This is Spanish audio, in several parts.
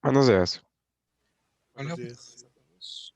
Buenos días. Buenos Hola, días. buenos días.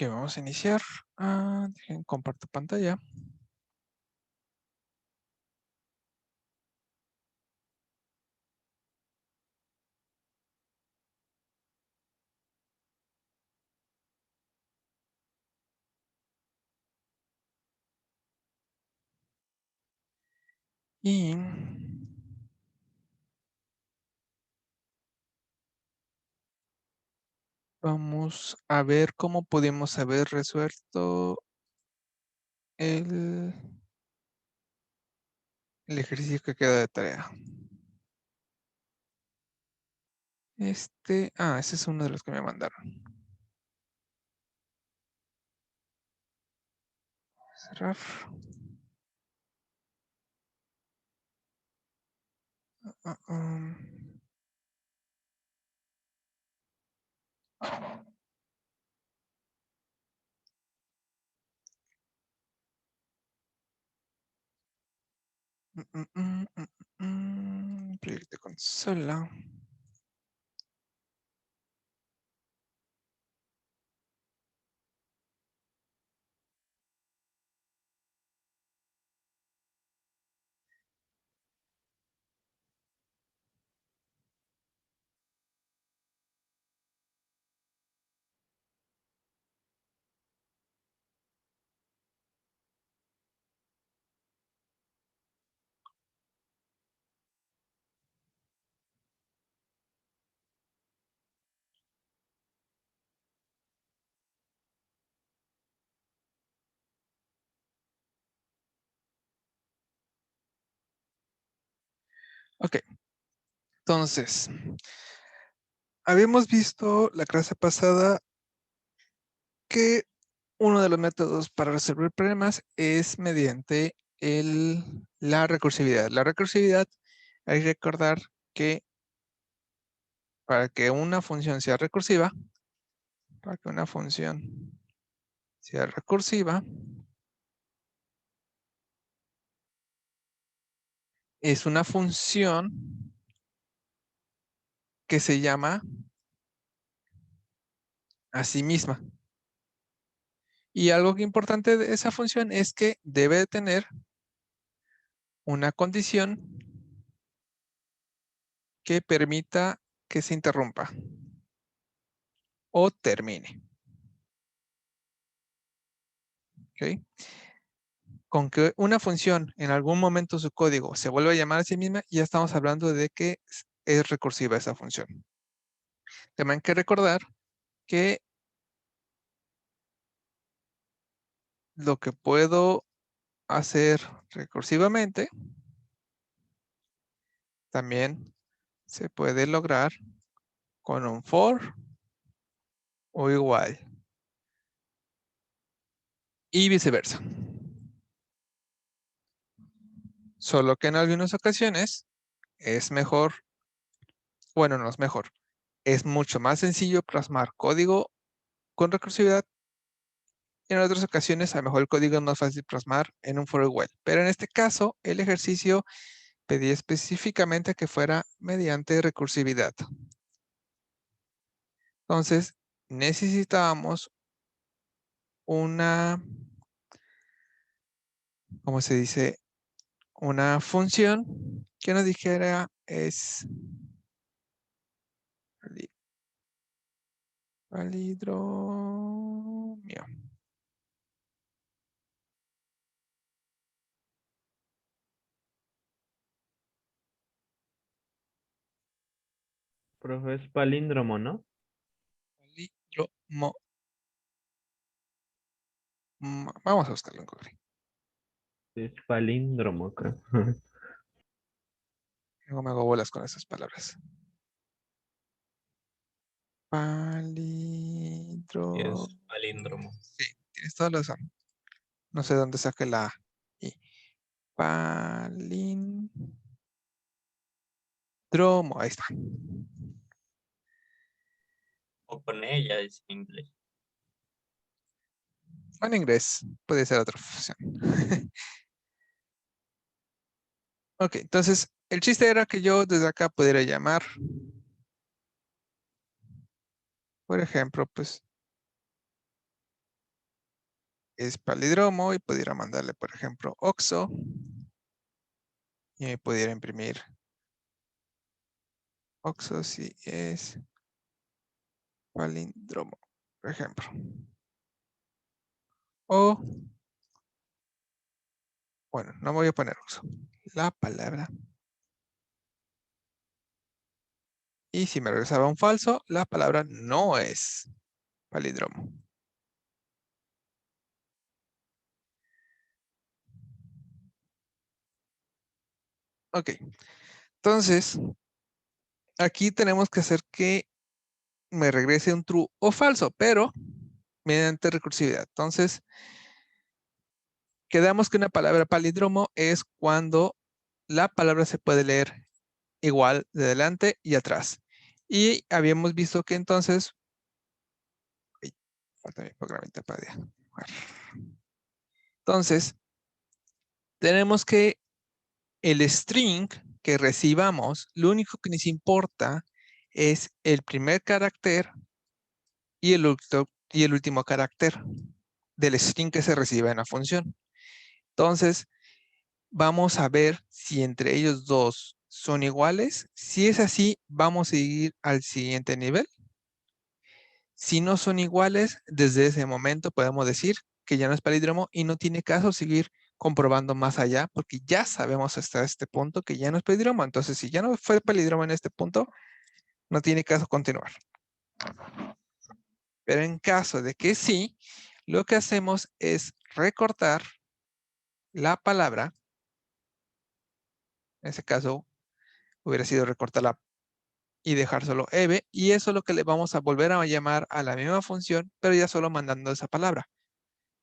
Ok, vamos a iniciar. Dejen comparto pantalla. Y vamos a ver cómo pudimos haber resuelto el, el ejercicio que queda de tarea. Ese es uno de los que me mandaron. Cerrar. Ah, um. Proyecto de consola. Ok, entonces, habíamos visto la clase pasada que uno de los métodos para resolver problemas es mediante la recursividad. La recursividad, hay que recordar que para que una función sea recursiva, es una función que se llama a sí misma. Y algo que importante de esa función es que debe de tener una condición que permita que se interrumpa o termine. ¿Ok? Con que una función en algún momento su código se vuelva a llamar a sí misma, ya estamos hablando de que es recursiva esa función. También hay que recordar que lo que puedo hacer recursivamente también se puede lograr con un for o igual y viceversa. Solo que en algunas ocasiones es mejor, bueno, no es mejor, es mucho más sencillo plasmar código con recursividad. En otras ocasiones, a lo mejor el código es más fácil plasmar en un for igual. Pero en este caso, el ejercicio pedía específicamente que fuera mediante recursividad. Entonces, necesitábamos una, ¿cómo se dice? Una función que nos dijera es palindromio. Profe, es palíndromo, ¿no? Palindromo. Vamos a buscarlo en Google. Sí, es palíndromo, creo. Luego me hago bolas con esas palabras. Y Palindro. es palíndromo. Sí, tienes toda la razón. No sé dónde saqué la I. Palindromo. Ahí está. O con ella es inglés. En inglés puede ser otra función. Ok, entonces el chiste era que yo desde acá pudiera llamar, por ejemplo, pues es palíndromo y pudiera mandarle, por ejemplo, oxo. Y me pudiera imprimir oxo si es palíndromo, por ejemplo. O, bueno, no voy a poner oxo. La palabra. Y si me regresaba un falso, la palabra no es palíndromo. Ok. Entonces, aquí tenemos que hacer que me regrese un true o falso, pero mediante recursividad. Entonces, quedamos que una palabra palíndromo es cuando la palabra se puede leer igual de adelante y atrás. Y habíamos visto que entonces, ay, falta mi programita para dibujar. Entonces, tenemos que el string que recibamos, lo único que nos importa es el primer carácter y el último carácter del string que se recibe en la función. Entonces, vamos a ver si entre ellos dos son iguales. Si es así, vamos a ir al siguiente nivel. Si no son iguales, desde ese momento podemos decir que ya no es palíndromo y no tiene caso seguir comprobando más allá, porque ya sabemos hasta este punto que ya no es palíndromo. Entonces, si ya no fue palíndromo en este punto, no tiene caso continuar. Pero en caso de que sí, lo que hacemos es recortar la palabra. En ese caso, hubiera sido recortarla y dejar solo EVE, y eso es lo que le vamos a volver a llamar a la misma función, pero ya solo mandando esa palabra,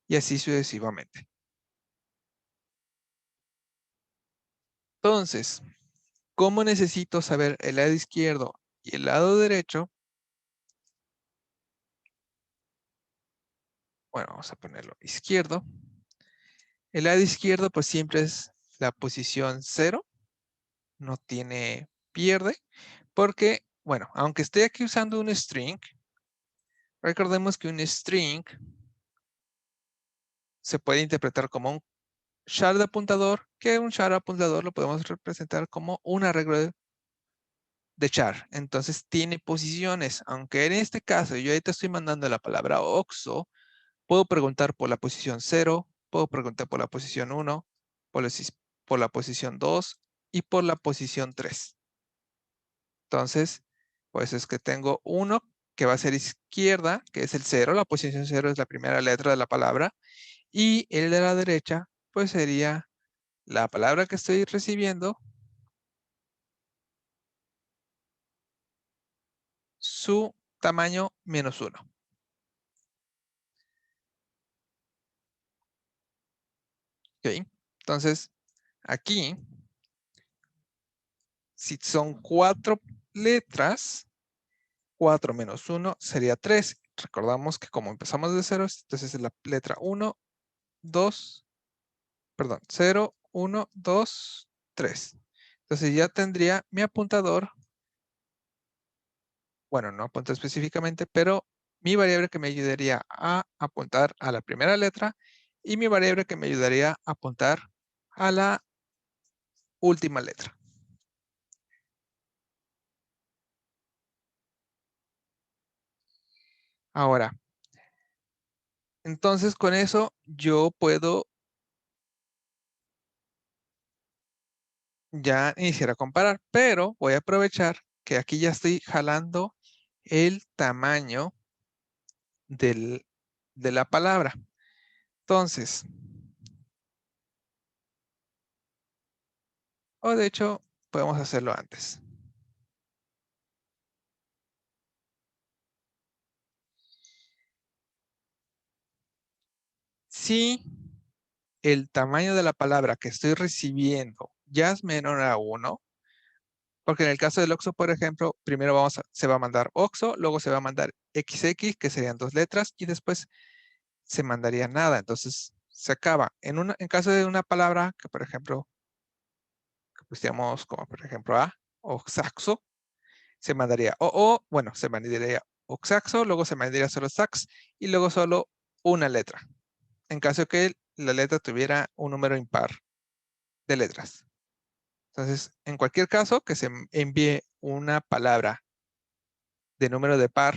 y así sucesivamente. Entonces, ¿cómo necesito saber el lado izquierdo y el lado derecho? Bueno, vamos a ponerlo izquierdo. El lado izquierdo pues siempre es la posición 0, no tiene pierde, porque, bueno, aunque esté aquí usando un string, recordemos que un string se puede interpretar como un char de apuntador, que un char apuntador lo podemos representar como un arreglo de char. Entonces tiene posiciones, aunque en este caso yo ahorita estoy mandando la palabra oxo, puedo preguntar por la posición 0, puedo preguntar por la posición 1, por la posición 2 y por la posición 3. Entonces, pues es que tengo 1 que va a ser izquierda, que es el 0, la posición 0 es la primera letra de la palabra, y el de la derecha, pues sería la palabra que estoy recibiendo, su tamaño -1. ¿Ok? Entonces, aquí, si son 4 letras, 4 menos 1 sería 3. Recordamos que como empezamos de 0, entonces es la letra 1, 2, perdón, 0, 1, 2, 3. Entonces ya tendría mi apuntador, bueno, no apunta específicamente, pero mi variable que me ayudaría a apuntar a la primera letra y mi variable que me ayudaría a apuntar a la última letra. Ahora, entonces con eso yo puedo ya iniciar a comparar, pero voy a aprovechar que aquí ya estoy jalando el tamaño de la palabra. Entonces, o de hecho, podemos hacerlo antes. Si el tamaño de la palabra que estoy recibiendo ya es menor a 1, porque en el caso del OXXO, por ejemplo, primero se va a mandar OXXO, luego se va a mandar XX, que serían 2 letras, y después se mandaría nada. Entonces, se acaba. En caso de una palabra que, por ejemplo, que pusiéramos como, por ejemplo, A, o saxo, se mandaría bueno, se mandaría oxaxo, luego se mandaría solo sax, y luego solo una letra. en caso de que la letra tuviera un número impar de letras. Entonces, en cualquier caso que se envíe una palabra de número de par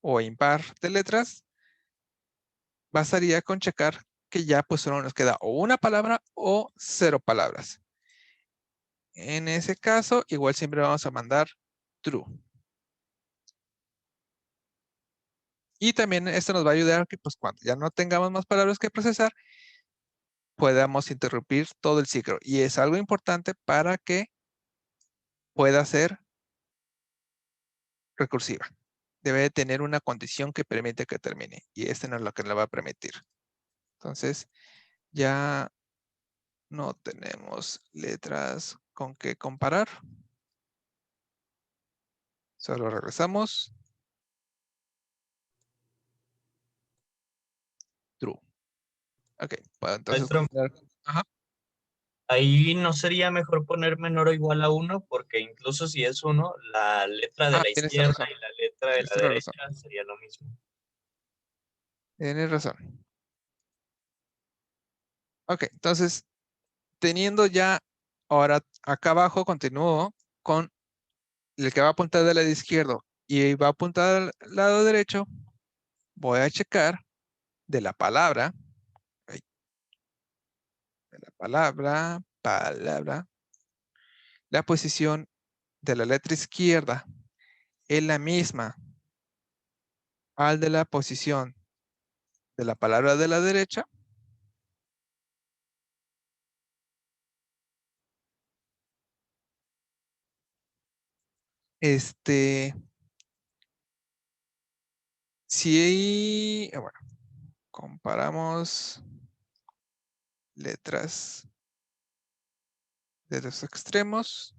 o impar de letras, bastaría con checar que ya pues solo nos queda o una palabra o 0 palabras. En ese caso, igual siempre vamos a mandar true. Y también esto nos va a ayudar a que pues cuando ya no tengamos más palabras que procesar, podamos interrumpir todo el ciclo. Y es algo importante para que pueda ser recursiva. Debe de tener una condición que permite que termine. Y este no es lo que le va a permitir. Entonces, ya no tenemos letras con que comparar. Solo regresamos. True. Ok, pues entonces. Maestro, Ajá. ahí no sería mejor poner menor o igual a 1, porque incluso si es 1, la letra de Ah, la tienes toda izquierda razón. y la letra de Tienes la toda la razón. derecha sería lo mismo. Tienes razón. Ok, entonces, teniendo ya, ahora acá abajo continúo con el que va a apuntar del lado izquierdo y va a apuntar al lado derecho. Voy a checar de la palabra, ay, de la palabra, la posición de la letra izquierda es la misma al de la posición de la palabra de la derecha. Si, bueno, comparamos letras de los extremos,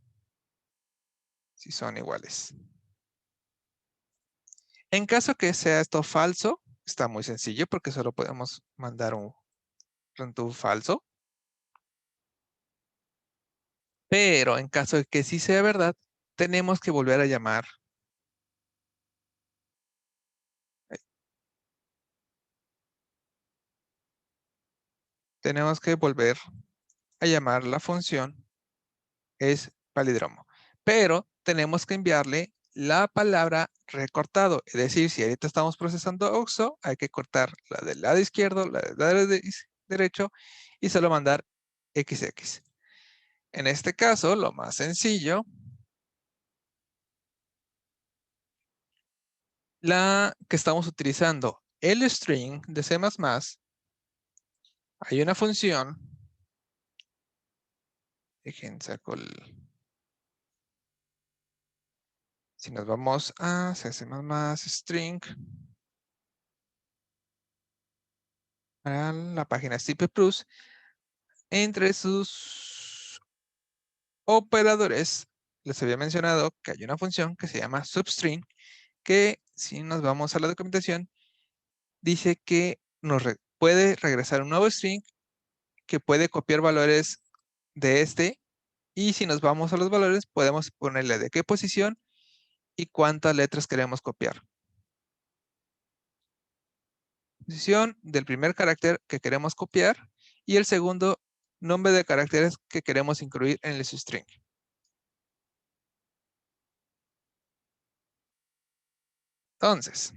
si son iguales. En caso que sea esto falso, está muy sencillo porque solo podemos mandar un true falso. Pero en caso de que sí sea verdad, tenemos que volver a llamar. Tenemos que volver a llamar la función es palíndromo. Pero tenemos que enviarle la palabra recortado. Es decir, si ahorita estamos procesando OXO, hay que cortar la del lado izquierdo, la del lado derecho y solo mandar XX. En este caso, lo más sencillo, la que estamos utilizando, el string de C++, hay una función. Dejen, saco el... Si nos vamos a C++ string, a la página CP Plus, entre sus operadores, les había mencionado que hay una función que se llama substring, que si nos vamos a la documentación, dice que puede regresar un nuevo string que puede copiar valores de este, y si nos vamos a los valores, podemos ponerle de qué posición y cuántas letras queremos copiar. Posición del primer carácter que queremos copiar y el segundo nombre de caracteres que queremos incluir en el string. Entonces,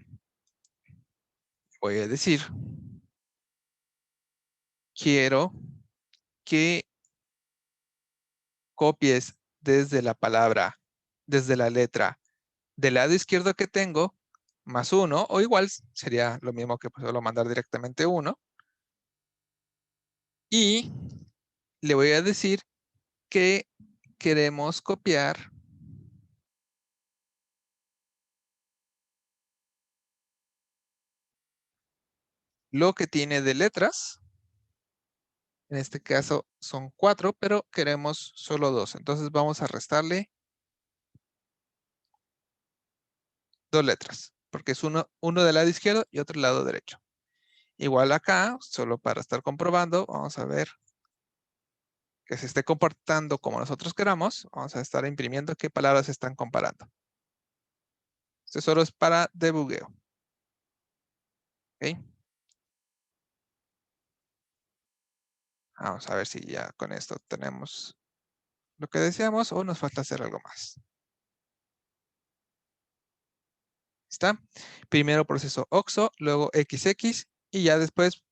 voy a decir, quiero que copies desde la palabra, desde la letra del lado izquierdo que tengo, más 1, o igual sería lo mismo que solo mandar directamente 1. Y le voy a decir que queremos copiar lo que tiene de letras. En este caso son 4, pero queremos solo 2. Entonces vamos a restarle 2 letras, porque es uno del lado izquierdo y otro del lado derecho. Igual acá, solo para estar comprobando, vamos a ver que se esté comportando como nosotros queramos. Vamos a estar imprimiendo qué palabras se están comparando. Esto solo es para debugueo. ¿Ok? Vamos a ver si ya con esto tenemos lo que deseamos o nos falta hacer algo más. ¿Está? Primero proceso OXO, luego XX y ya después,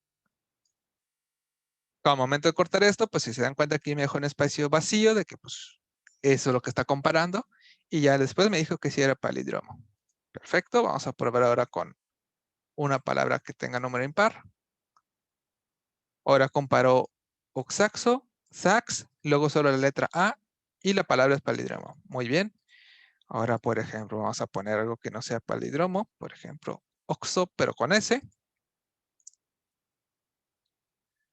al momento de cortar esto, pues si se dan cuenta aquí me dejó un espacio vacío de que pues eso es lo que está comparando y ya después me dijo que sí era palíndromo. Perfecto, vamos a probar ahora con una palabra que tenga número impar. Ahora comparó oxaxo, sax, luego solo la letra A y la palabra es palíndromo. Muy bien. Ahora, por ejemplo, vamos a poner algo que no sea palíndromo. Por ejemplo, oxo, pero con S.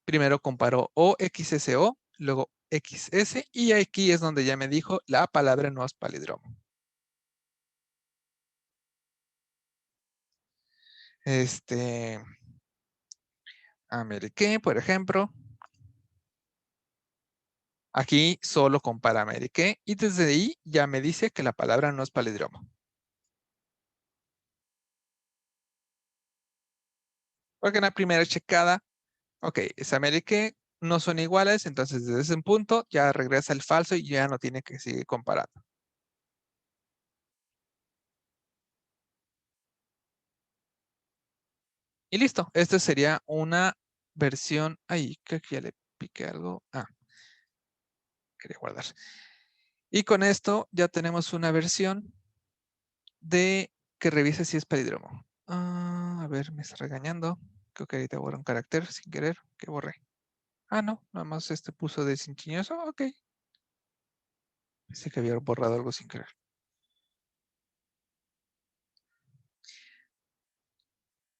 Primero comparó OXSO, luego XS y aquí es donde ya me dijo la palabra no es palíndromo. Ameriqué, por ejemplo. Aquí solo compara Ameriqué y desde ahí ya me dice que la palabra no es palíndromo. Porque en la primera checada, ok, es Ameriqué, no son iguales, entonces desde ese punto ya regresa el falso y ya no tiene que seguir comparando. Y listo, esta sería una versión, ahí creo que ya le piqué algo. Quería guardar. Y con esto ya tenemos una versión de que revise si es palíndromo. A ver, me está regañando. Creo que ahorita borré un carácter sin querer. ¿Qué borré? No, nada más puso de cinchiñoso. Ok. Pensé que había borrado algo sin querer.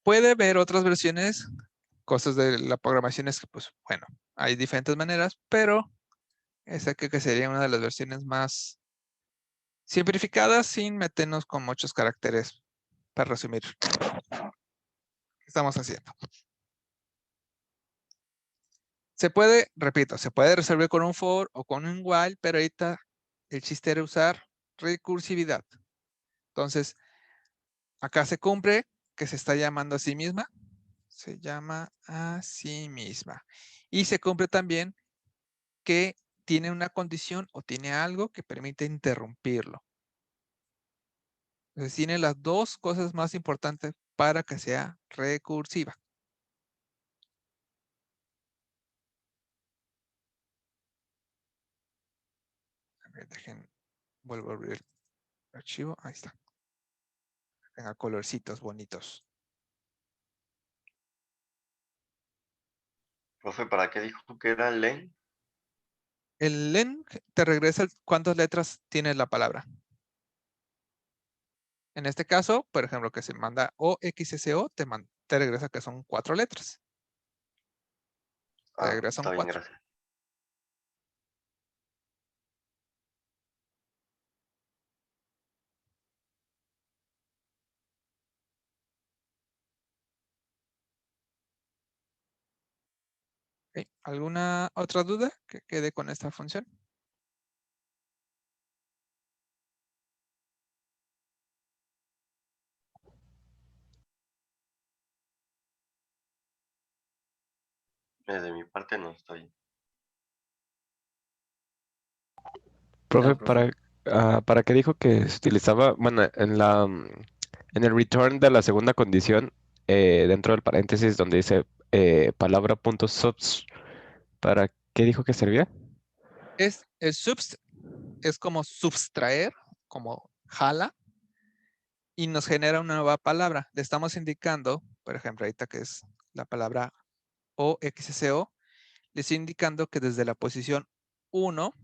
Puede ver otras versiones, cosas de la programación es que, pues, bueno, hay diferentes maneras, pero esa creo que sería una de las versiones más simplificadas sin meternos con muchos caracteres para resumir. ¿Qué estamos haciendo? Se puede, repito, se puede resolver con un for o con un while, pero ahorita el chiste era usar recursividad. Entonces, acá se cumple que se está llamando a sí misma. Se llama a sí misma. Y se cumple también que tiene una condición o tiene algo que permite interrumpirlo. Entonces, tiene las dos cosas más importantes para que sea recursiva. A ver, vuelvo a abrir el archivo. Ahí está. Tenga colorcitos bonitos. Profe, ¿para qué dijo que era len? El len te regresa cuántas letras tiene la palabra. En este caso, por ejemplo, que se manda OXSO, te regresa que son 4 letras. Te regresan Está bien, 4. gracias. ¿Ok? ¿Alguna otra duda que quede con esta función? De mi parte no está bien. Profe, ¿para qué dijo que se utilizaba, bueno, en el return de la segunda condición, dentro del paréntesis donde dice palabra punto subs, ¿para qué dijo que servía? El subst es como subtraer, como jala, y nos genera una nueva palabra. Le estamos indicando, por ejemplo, ahorita que es la palabra OXSO, le estoy indicando que desde la posición 1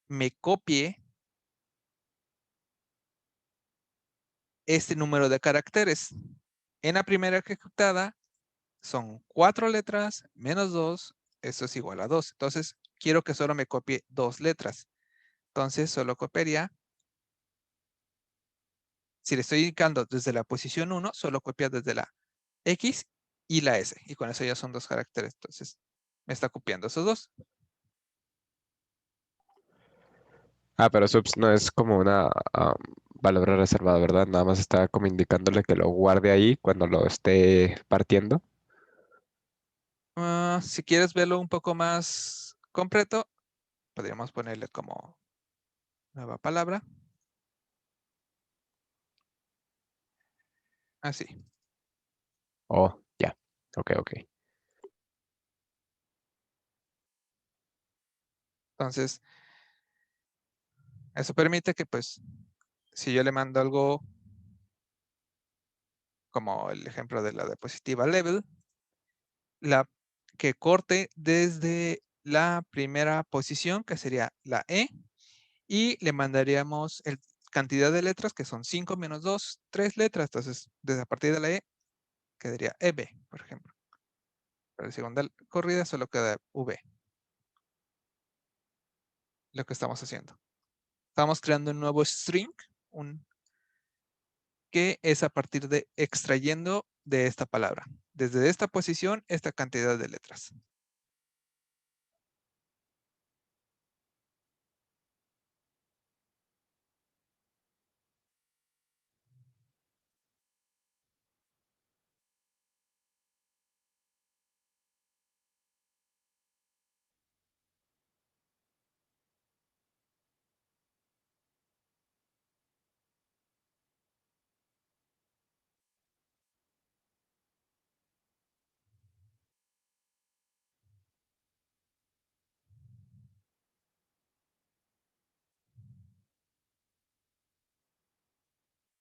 me copie este número de caracteres. En la primera ejecutada son 4 letras menos 2, eso es igual a 2. Entonces, quiero que solo me copie 2 letras. Entonces, solo copiaría, si le estoy indicando desde la posición 1, solo copia desde la X y la S. Y con eso ya son 2 caracteres. Entonces, me está copiando esos 2. Pero subs no es como una palabra reservada, ¿verdad? Nada más está como indicándole que lo guarde ahí cuando lo esté partiendo. Si quieres verlo un poco más completo, podríamos ponerle como nueva palabra. Así. Oh, ya. Ok. Entonces, eso permite que, pues, si yo le mando algo como el ejemplo de la diapositiva level, que corte desde la primera posición, que sería la E, y le mandaríamos la cantidad de letras, que son 5 menos 2, 3 letras. Entonces, desde a partir de la E, quedaría EB, por ejemplo. Para la segunda corrida solo queda V. Lo que estamos haciendo. Estamos creando un nuevo string, que es a partir de extrayendo de esta palabra. Desde esta posición, esta cantidad de letras.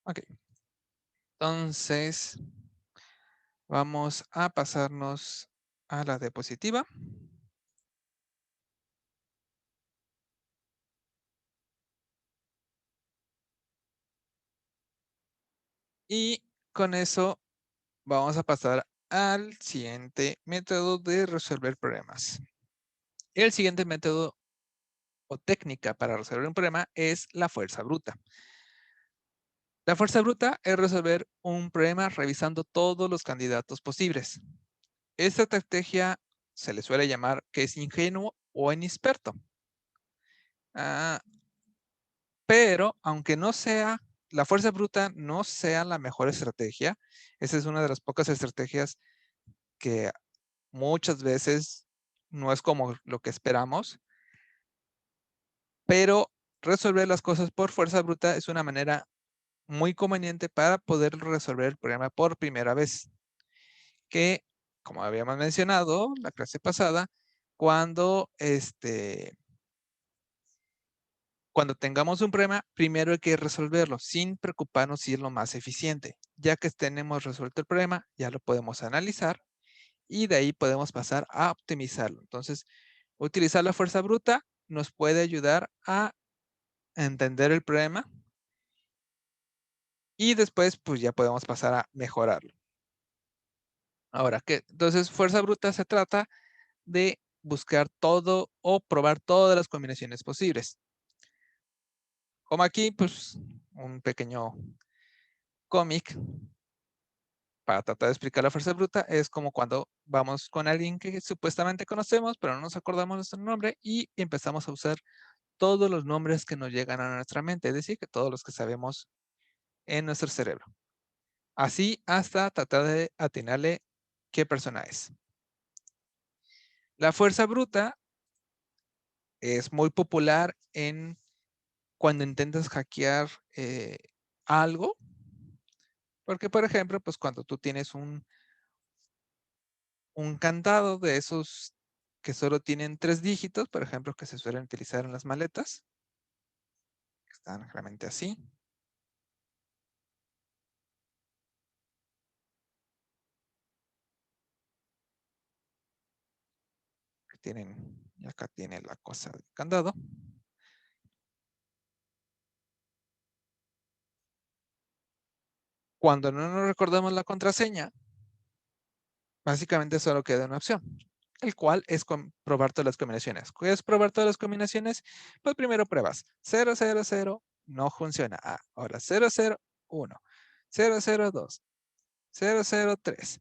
Ok. Entonces, vamos a pasarnos a la diapositiva. Y con eso vamos a pasar al siguiente método de resolver problemas. El siguiente método o técnica para resolver un problema es la fuerza bruta. La fuerza bruta es resolver un problema revisando todos los candidatos posibles. Esta estrategia se le suele llamar que es ingenuo o inexperto. Pero aunque no sea, la fuerza bruta no sea la mejor estrategia, esa es una de las pocas estrategias que muchas veces no es como lo que esperamos, pero resolver las cosas por fuerza bruta es una manera muy conveniente para poder resolver el problema por primera vez. Que, como habíamos mencionado la clase pasada, cuando tengamos un problema, primero hay que resolverlo sin preocuparnos si es lo más eficiente. Ya que tenemos resuelto el problema, ya lo podemos analizar y de ahí podemos pasar a optimizarlo. Entonces, utilizar la fuerza bruta nos puede ayudar a entender el problema y después pues ya podemos pasar a mejorarlo. Ahora, entonces fuerza bruta se trata de buscar todo o probar todas las combinaciones posibles. Como aquí, pues un pequeño cómic para tratar de explicar la fuerza bruta es como cuando vamos con alguien que supuestamente conocemos, pero no nos acordamos de nuestro nombre y empezamos a usar todos los nombres que nos llegan a nuestra mente, es decir, que todos los que sabemos en nuestro cerebro. Así hasta tratar de atinarle qué persona es. La fuerza bruta es muy popular cuando intentas hackear algo, porque por ejemplo, pues cuando tú tienes un candado de esos que solo tienen 3 dígitos, por ejemplo, que se suelen utilizar en las maletas, que están realmente así. Y acá tiene la cosa del candado. Cuando no nos recordamos la contraseña, básicamente solo queda una opción, el cual es probar todas las combinaciones. ¿Qué es probar todas las combinaciones? Pues primero pruebas 000, no funciona. Ahora 001, 002, 003.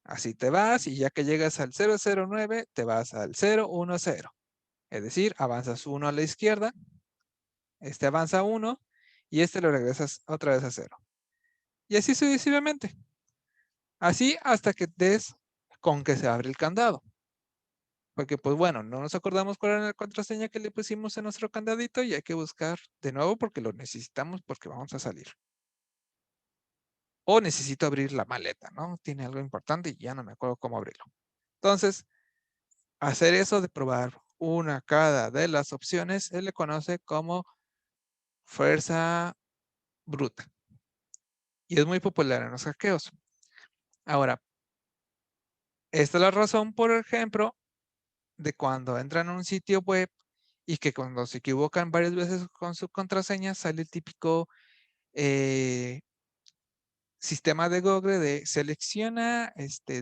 Así te vas y ya que llegas al 009, te vas al 010. Es decir, avanzas 1 a la izquierda, este avanza 1 y este lo regresas otra vez a 0. Y así sucesivamente. Así hasta que des con que se abre el candado. Porque, pues bueno, no nos acordamos cuál era la contraseña que le pusimos en nuestro candadito y hay que buscar de nuevo porque lo necesitamos porque vamos a salir. O necesito abrir la maleta, ¿no? Tiene algo importante y ya no me acuerdo cómo abrirlo. Entonces, hacer eso de probar una cada de las opciones, se le conoce como fuerza bruta. Y es muy popular en los hackeos. Ahora, esta es la razón, por ejemplo, de cuando entran a un sitio web y que cuando se equivocan varias veces con su contraseña, sale el típico sistema de Google de selecciona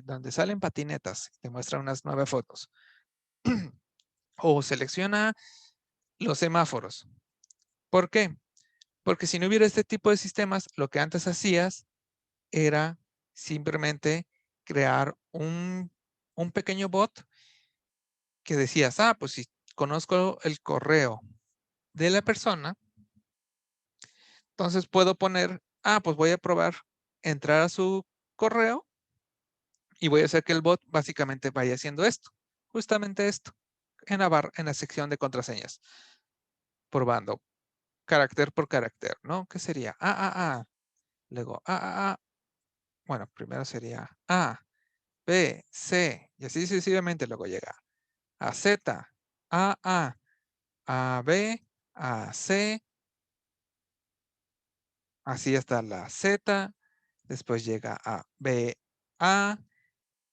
donde salen patinetas, te muestra unas 9 fotos. O selecciona los semáforos. ¿Por qué? Porque si no hubiera este tipo de sistemas, lo que antes hacías era simplemente crear un pequeño bot que decías, pues si conozco el correo de la persona, entonces puedo poner, pues voy a probar entrar a su correo y voy a hacer que el bot básicamente vaya haciendo esto, justamente esto, en la sección de contraseñas, probando carácter por carácter, ¿no? ¿Qué sería? Luego bueno, primero sería A, B, C, y así sucesivamente luego llega a Z, A, B, A, C, así hasta la Z, después llega a B, A,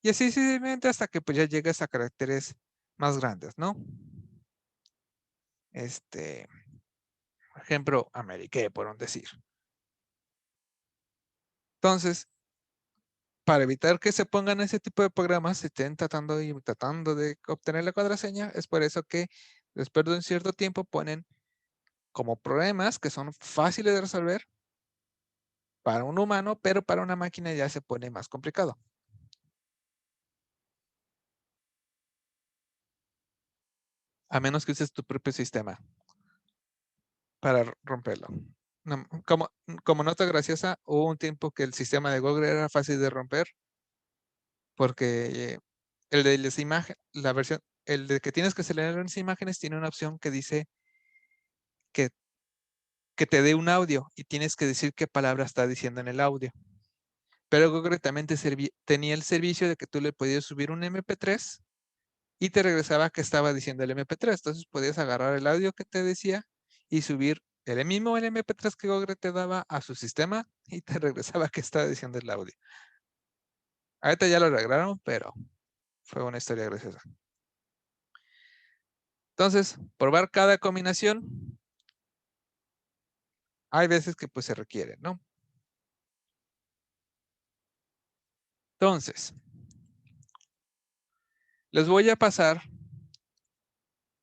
y así sucesivamente hasta que pues ya llegas a caracteres más grandes, ¿no? Por ejemplo, Ameriqué, por un decir. Entonces, para evitar que se pongan ese tipo de programas, se estén tratando de obtener la contraseña, es por eso que después de un cierto tiempo ponen como problemas que son fáciles de resolver para un humano, pero para una máquina ya se pone más complicado. A menos que uses tu propio sistema para romperlo. Como nota graciosa, hubo un tiempo que el sistema de Google era fácil de romper porque el de las imágenes, la versión, el de que tienes que seleccionar las imágenes tiene una opción que dice que te dé un audio y tienes que decir qué palabra está diciendo en el audio. Pero Google también tenía el servicio de que tú le podías subir un MP3 y te regresaba que estaba diciendo el MP3. Entonces podías agarrar el audio que te decía y subir el mismo MP3 que Google te daba a su sistema y te regresaba que estaba diciendo el audio. Ahorita ya lo arreglaron, pero fue una historia graciosa. Entonces, probar cada combinación, hay veces que pues se requiere, ¿no? Entonces, les voy a pasar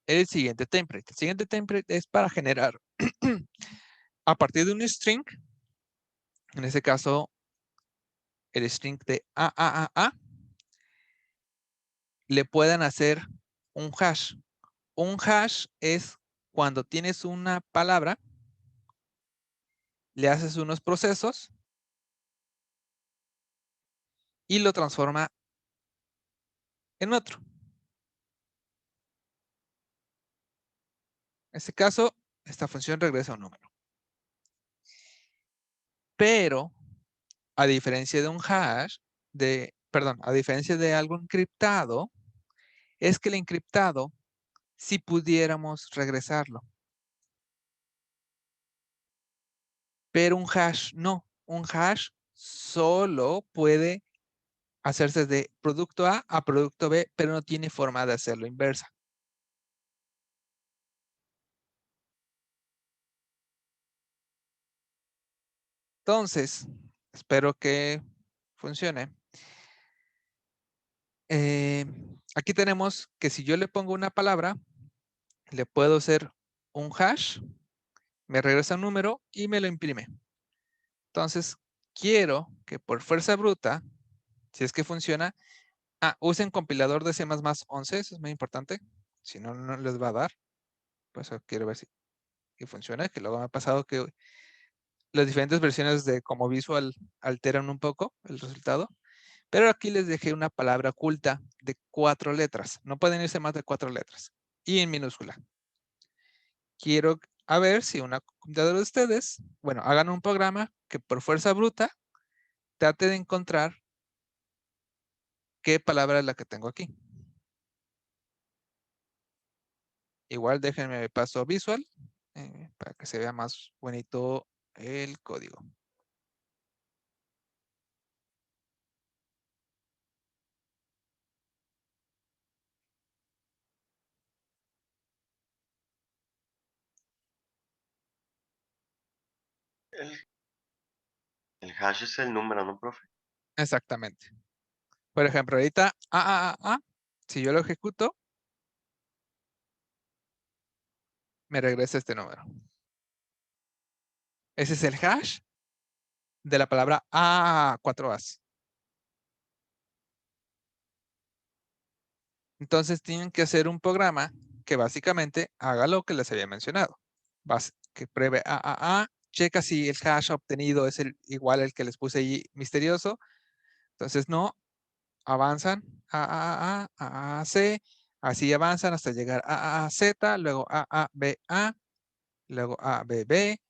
el siguiente template. El siguiente template es para generar a partir de un string, en este caso, el string de AAAA, le puedan hacer un hash. Un hash es cuando tienes una palabra, le haces unos procesos y lo transforma en otro. En este caso, esta función regresa un número. Pero, a diferencia de un hash, a diferencia de algo encriptado, es que el encriptado, si pudiéramos regresarlo. Pero un hash no. Un hash solo puede hacerse de producto A a producto B, pero no tiene forma de hacerlo inversa. Entonces, espero que funcione. Aquí tenemos que si yo le pongo una palabra, le puedo hacer un hash, me regresa un número y me lo imprime. Entonces, quiero que por fuerza bruta, si es que funciona, usen compilador de C++ 11, eso es muy importante. Si no, no les va a dar. Por eso quiero ver si funciona, que luego me ha pasado que las diferentes versiones de como visual alteran un poco el resultado. Pero aquí les dejé una palabra oculta de 4 letras. No pueden irse más de 4 letras. Y en minúscula. Quiero a ver si una computadora de ustedes, bueno, hagan un programa que por fuerza bruta trate de encontrar qué palabra es la que tengo aquí. Igual déjenme paso visual para que se vea más bonito el código. El hash es el número, ¿no, profe? Exactamente. Por ejemplo, ahorita si yo lo ejecuto, me regresa este número. Ese es el hash de la palabra 4 A's. Entonces tienen que hacer un programa que básicamente haga lo que les había mencionado. Que pruebe checa si el hash obtenido es igual al que les puse ahí misterioso. Entonces no, avanzan C, así avanzan hasta llegar a Z, luego B, luego B,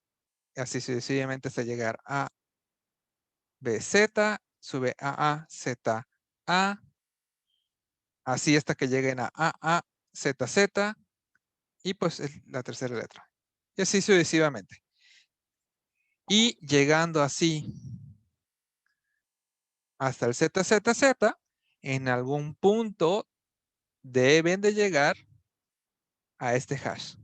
así sucesivamente hasta llegar a B, Z, sube Z, así hasta que lleguen a Z, Z, y pues la tercera letra. Y así sucesivamente. Y llegando así hasta el ZZZ, en algún punto deben de llegar a este hash.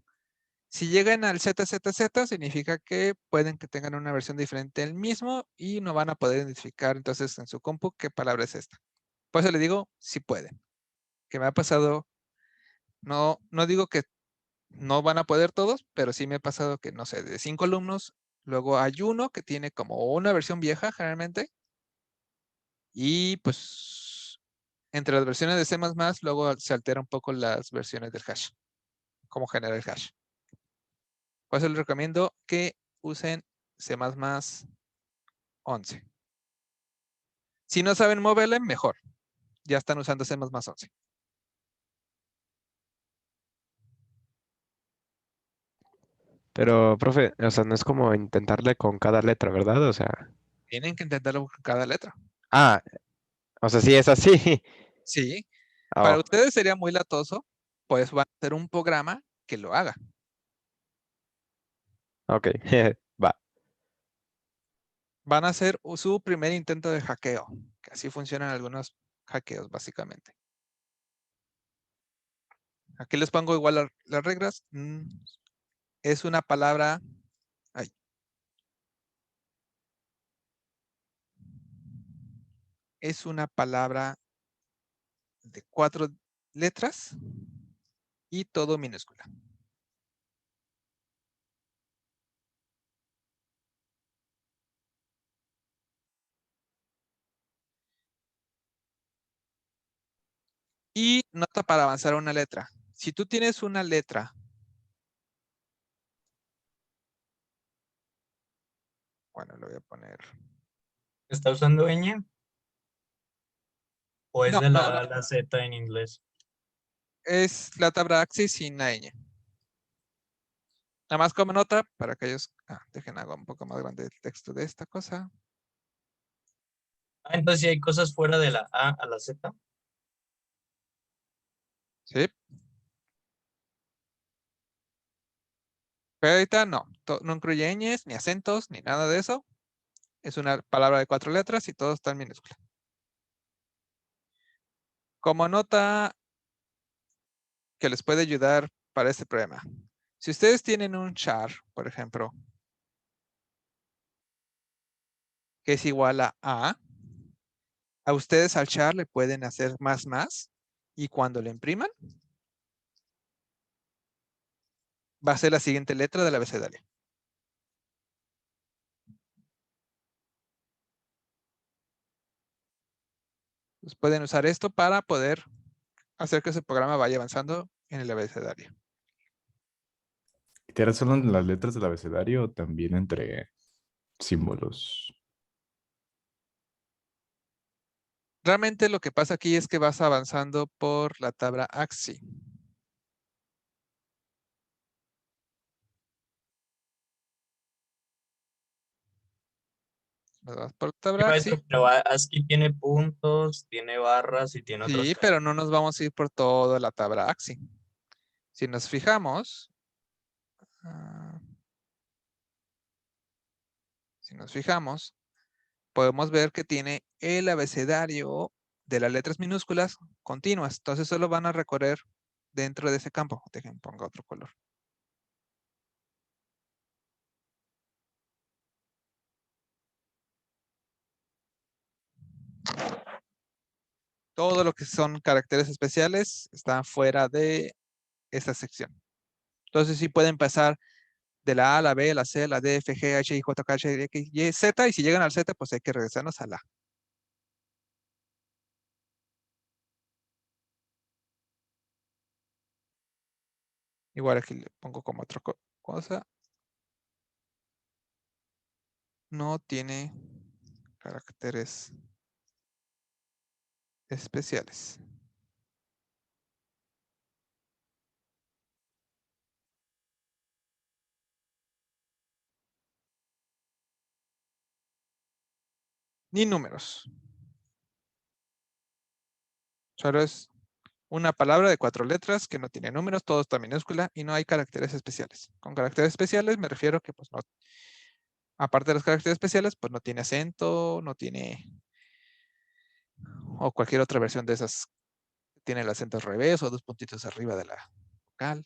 Si llegan al ZZZ, significa que pueden que tengan una versión diferente del mismo y no van a poder identificar entonces en su compu qué palabra es esta. Por eso le digo, sí pueden. Que me ha pasado, no digo que no van a poder todos, pero sí me ha pasado que, no sé, de 5 alumnos, luego hay uno que tiene como una versión vieja generalmente, y pues entre las versiones de C++, luego se altera un poco las versiones del hash, cómo genera el hash. Por eso les recomiendo que usen C++ 11. Si no saben moverle, mejor. Ya están usando C++ 11. Pero, profe, o sea, no es como intentarle con cada letra, ¿verdad? O sea, Tienen que intentarlo con cada letra. ah, o sea, sí es así. Sí. Para Oh, ustedes sería muy latoso, pues van a hacer un programa que lo haga. ok, va. Van a hacer su primer intento de hackeo, que así funcionan algunos hackeos, básicamente. Aquí les pongo igual las reglas. Es una palabra. Ay. Es una palabra de 4 letras y todo minúscula. Y nota para avanzar una letra. Si tú tienes una letra, bueno, lo voy a poner. ¿Está usando ñ? ¿O es No, de la Z en inglés? es la tabraxis sin la ñ. Nada más como nota para aquellos. Dejen hago un poco más grande el texto de esta cosa. Entonces sí hay cosas fuera de la A a la Z. Sí. Pero ahorita no. No incluye ñes, ni acentos, ni nada de eso. Es una palabra de 4 letras y todo está en minúscula. Como nota que les puede ayudar para este problema. Si ustedes tienen un char, por ejemplo, que es igual a ustedes al char le pueden hacer más, y cuando lo impriman, va a ser la siguiente letra del abecedario. Pues pueden usar esto para poder hacer que su programa vaya avanzando en el abecedario. ¿Te harás solo en las letras del abecedario o también entre símbolos? Realmente lo que pasa aquí es que vas avanzando por la tabla AXI. Vas por la Sí, tabla maestro, AXI. pero ASCII tiene puntos, tiene barras y tiene otras Sí, cosas. pero no nos vamos a ir por toda la tabla AXI. Si nos fijamos, ah, si nos fijamos, podemos ver que tiene el abecedario de las letras minúsculas continuas. Entonces solo van a recorrer dentro de ese campo. Dejen, ponga otro color. Todo lo que son caracteres especiales está fuera de esta sección. Entonces sí pueden pasar de la A a la B, la C, la D, F, G, H, I, J, K, H, X, Y, Z. Y si llegan al Z, pues hay que regresarnos a la A. Igual aquí le pongo como otra cosa. No tiene caracteres especiales. Ni números. Solo es una palabra de 4 letras que no tiene números, todo está minúscula y no hay caracteres especiales. Con caracteres especiales me refiero que, pues, no, aparte de los caracteres especiales, pues no tiene acento, no tiene, o cualquier otra versión de esas, tiene el acento al revés o 2 puntitos arriba de la vocal.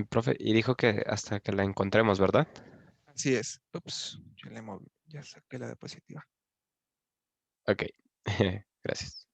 Profe, y dijo que hasta que la encontremos, ¿verdad? Así es. Ups, yo le moví, ya saqué la diapositiva. Ok, gracias.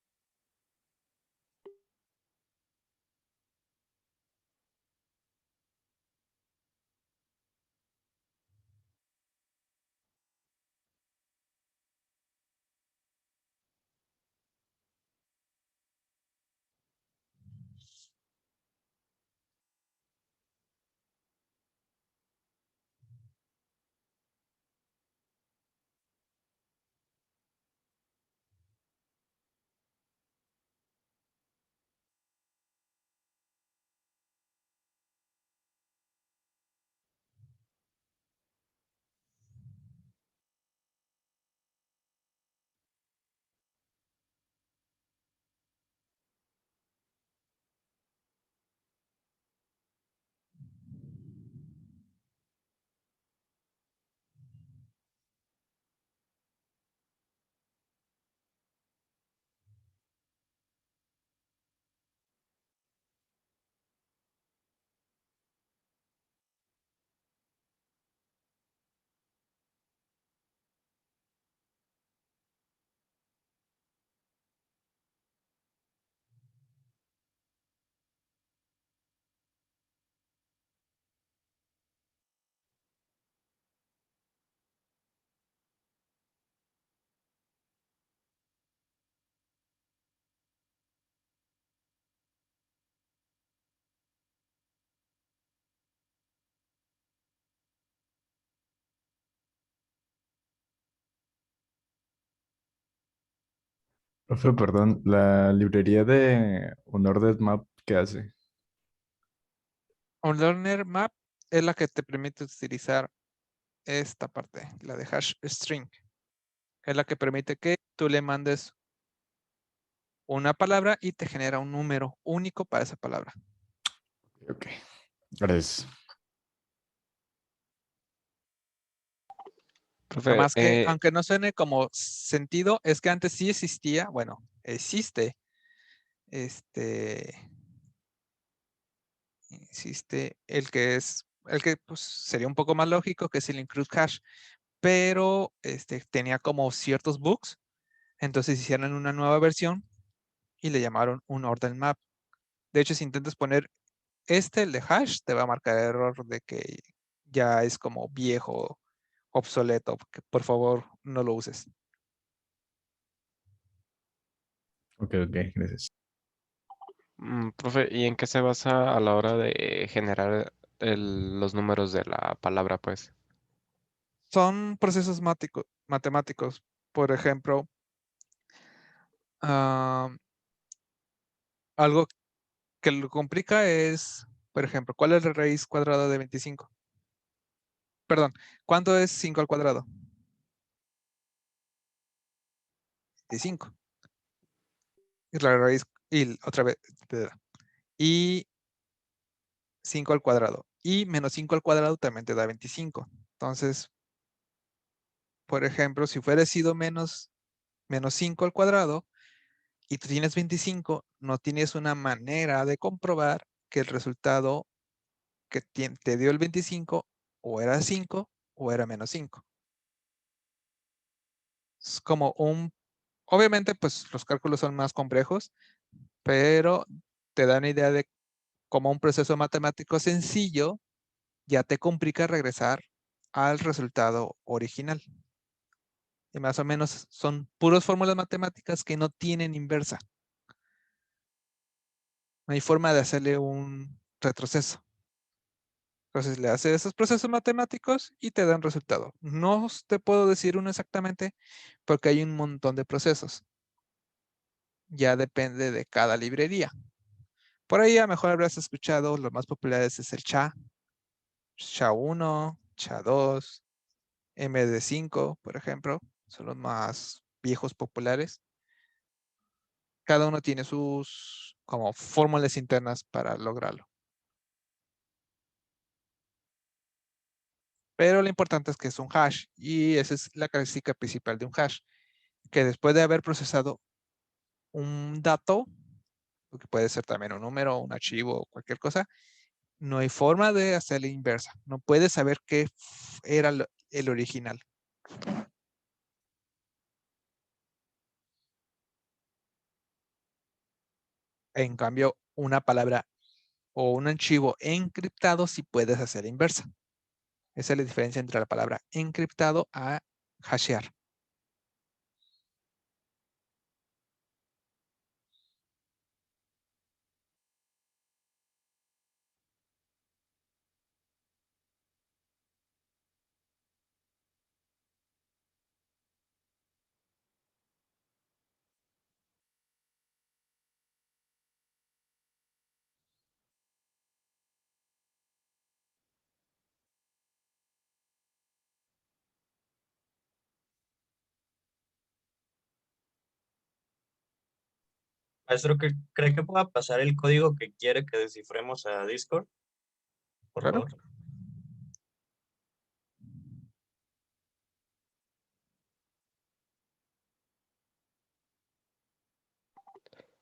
Profe, perdón, la librería de Unordered Map, ¿qué hace? Un learner map es la que te permite utilizar esta parte, la de hash string. Es la que permite que tú le mandes una palabra y te genera un número único para esa palabra. Ok, gracias. Profe, Nada más que, aunque no suene como sentido, es que antes sí existía, bueno, existe, existe el que pues, sería un poco más lógico, que es el include hash, pero tenía como ciertos bugs, entonces hicieron una nueva versión y le llamaron un order map. De hecho, si intentas poner el de hash, te va a marcar error de que ya es como viejo, obsoleto, que por favor no lo uses. Ok, gracias. profe, ¿y en qué se basa a la hora de generar los números de la palabra, pues? Son procesos matemáticos. Por ejemplo, ah, algo que lo complica es, por ejemplo, ¿cuál es la raíz cuadrada de 25? Perdón, ¿cuánto es 5 al cuadrado? 25. Y la raíz, y otra vez, y 5 al cuadrado. Y menos 5 al cuadrado también te da 25. Entonces, por ejemplo, si hubiera sido menos 5 al cuadrado y tú tienes 25, no tienes una manera de comprobar que el resultado que te dio el 25 o era 5 o era menos 5. Es como obviamente pues los cálculos son más complejos, pero te da una idea de cómo un proceso matemático sencillo ya te complica regresar al resultado original. Y más o menos son puras fórmulas matemáticas que no tienen inversa. No hay forma de hacerle un retroceso. Entonces le haces esos procesos matemáticos y te dan resultado. No te puedo decir uno exactamente porque hay un montón de procesos. Ya depende de cada librería. Por ahí a lo mejor habrás escuchado, los más populares es el SHA-1, SHA-2, MD5, por ejemplo. Son los más viejos populares. Cada uno tiene sus como fórmulas internas para lograrlo. Pero lo importante es que es un hash y esa es la característica principal de un hash, que después de haber procesado un dato, que puede ser también un número, un archivo o cualquier cosa, no hay forma de hacerle inversa. No puedes saber qué era el original. En cambio, una palabra o un archivo encriptado sí puedes hacer inversa. Esa es la diferencia entre la palabra encriptado a hashear. Maestro, ¿cree que pueda pasar el código que quiere que descifremos a Discord? Por Claro.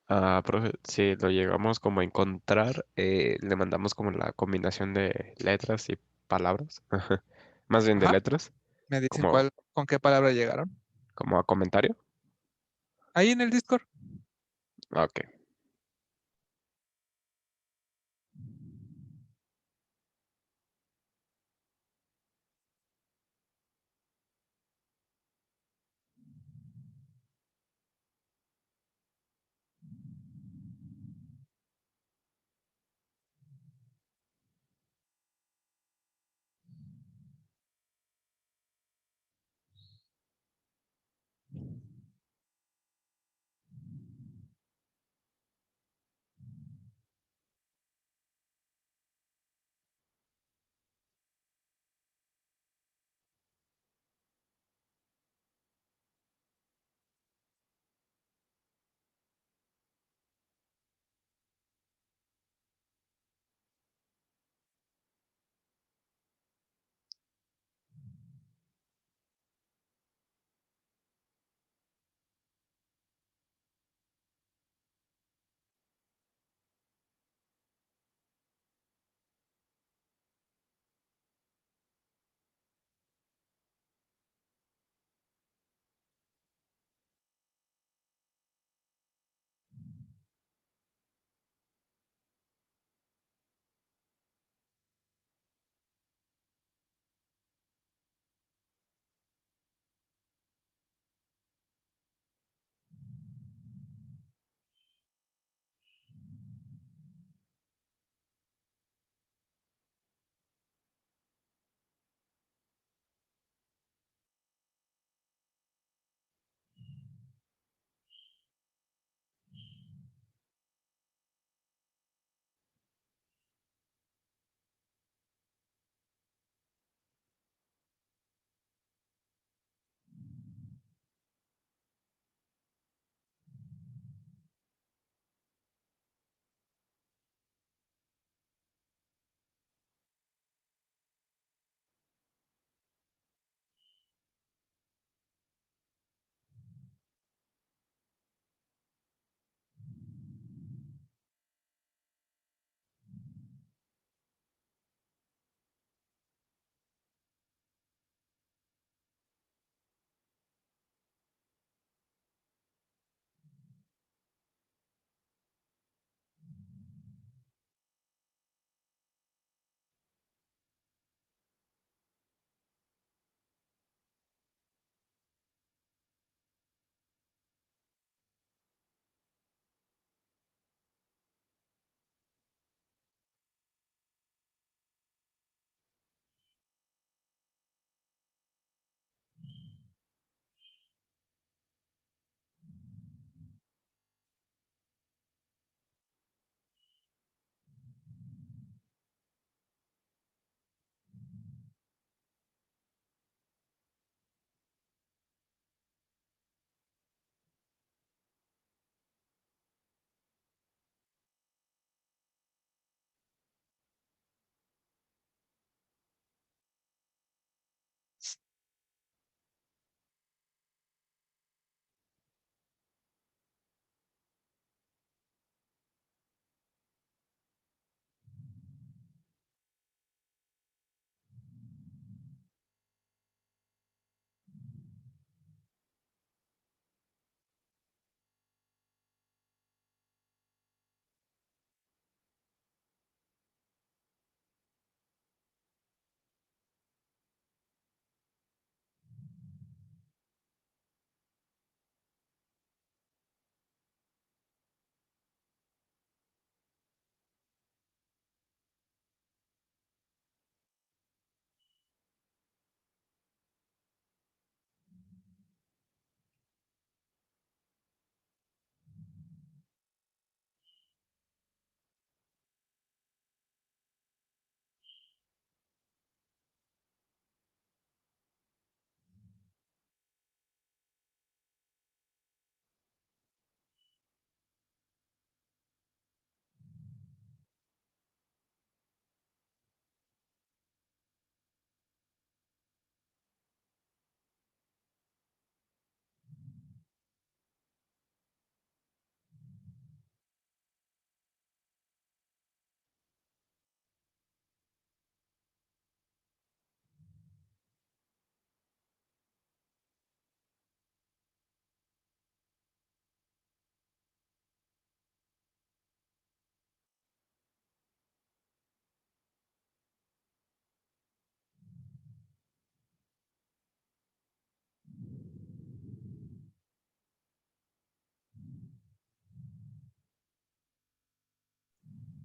favor. Profe, si lo llegamos como a encontrar, le mandamos como la combinación de letras y palabras. Más bien de Ajá. letras, Me dicen como, con qué palabra llegaron. como a comentario. Ahí en el Discord. Ok.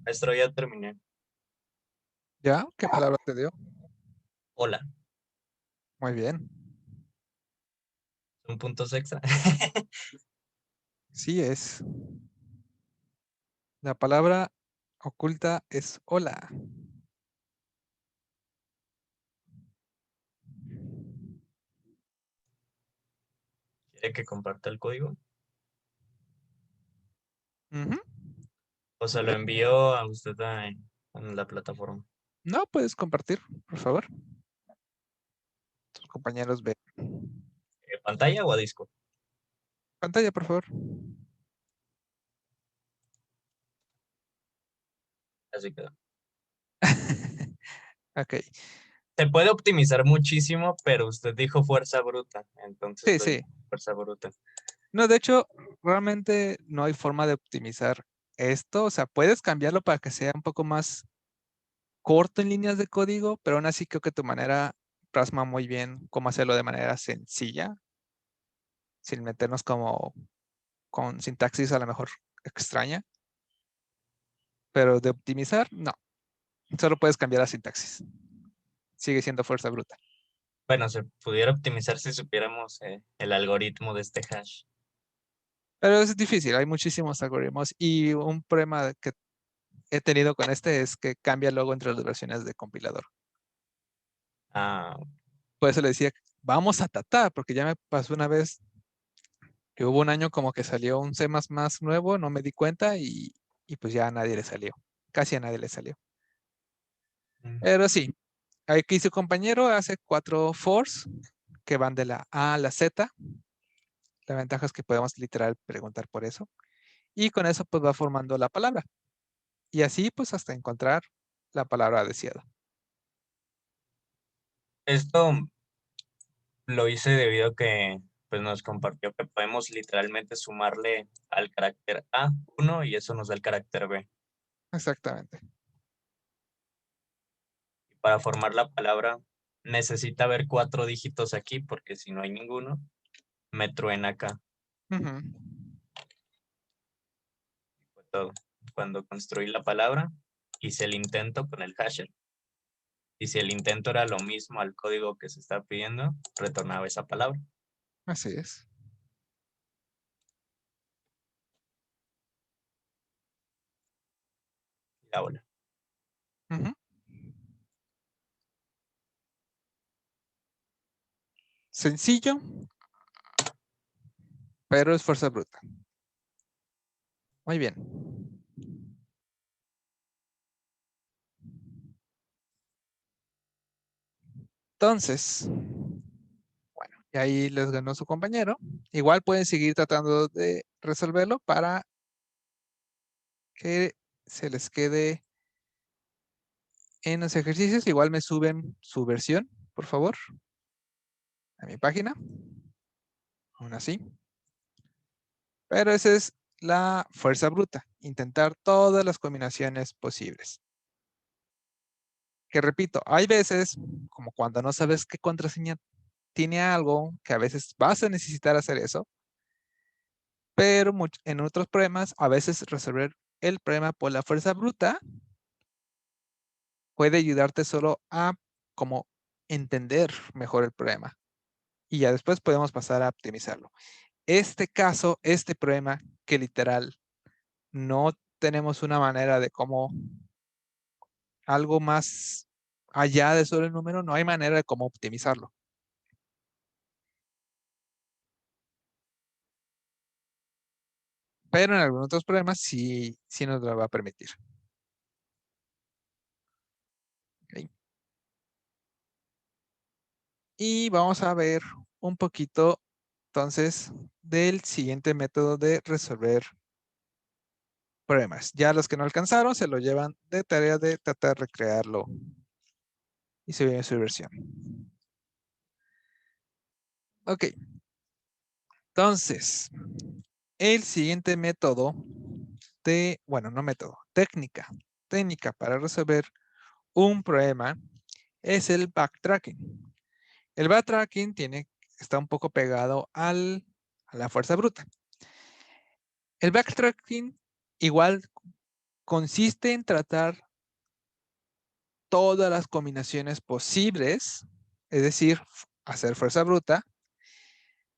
Maestro, ya terminé. ¿Ya? ¿Qué palabra te dio? Hola. Muy bien. ¿Son puntos extra? Sí es. La palabra oculta es hola. ¿Quiere que comparta el código? Ujú. O se lo envío a usted en la plataforma. No, puedes compartir, por favor. Tus compañeros ven. ¿Pantalla o a disco? Pantalla, por favor. Así quedó. Ok. Se puede optimizar muchísimo, pero usted dijo fuerza bruta. Entonces Sí, lo sí. dijo fuerza bruta. No, de hecho, realmente no hay forma de optimizar esto. O sea, puedes cambiarlo para que sea un poco más corto en líneas de código, pero aún así creo que tu manera plasma muy bien cómo hacerlo de manera sencilla, sin meternos como con sintaxis a lo mejor extraña. Pero de optimizar, no. Solo puedes cambiar la sintaxis. Sigue siendo fuerza bruta. Bueno, se pudiera optimizar si supiéramos el algoritmo de este hash. Pero es difícil, hay muchísimos algoritmos y un problema que he tenido con este es que cambia luego entre las versiones de compilador. Ah, Por eso le decía, vamos a tratar, porque ya me pasó una vez que hubo un año como que salió un C++ nuevo, no me di cuenta y pues ya a nadie le salió. Casi a nadie le salió. Pero sí, aquí su compañero hace 4 fors que van de la A a la Z. La ventaja es que podemos literal preguntar por eso. Y con eso pues va formando la palabra. Y así pues hasta encontrar la palabra deseada. esto lo hice debido a que pues, nos compartió que podemos literalmente sumarle al carácter A 1 y eso nos da el carácter B. Exactamente. Y para formar la palabra necesita haber 4 dígitos aquí porque si no hay ninguno, me truena acá. Ujú. Fue todo. Cuando construí la palabra, hice el intento con el hasher. Y si el intento era lo mismo al código que se está pidiendo, retornaba esa palabra. Así es. Y la bola. Ujú. Sencillo, pero es fuerza bruta. Muy bien. Entonces, bueno, y ahí les ganó su compañero. Igual pueden seguir tratando de resolverlo para que se les quede en los ejercicios. Igual me suben su versión, por favor, a mi página. Aún así. Pero esa es la fuerza bruta. Intentar todas las combinaciones posibles. Que repito, hay veces, como cuando no sabes qué contraseña tiene algo, que a veces vas a necesitar hacer eso, pero en otros problemas, a veces resolver el problema por la fuerza bruta puede ayudarte solo a como entender mejor el problema. Y ya después podemos pasar a optimizarlo. Este caso, este problema que literal no tenemos una manera de cómo algo más allá de solo el número, no hay manera de cómo optimizarlo. Pero en algunos otros problemas sí nos lo va a permitir. Ok. Y vamos a ver un poquito entonces del siguiente método de resolver problemas. Ya los que no alcanzaron se lo llevan de tarea de tratar de recrearlo y se ve su versión. Ok. Entonces, el siguiente método bueno, no método, técnica para resolver un problema es el backtracking. El backtracking está un poco pegado a la fuerza bruta. El backtracking igual consiste en tratar todas las combinaciones posibles, es decir, hacer fuerza bruta,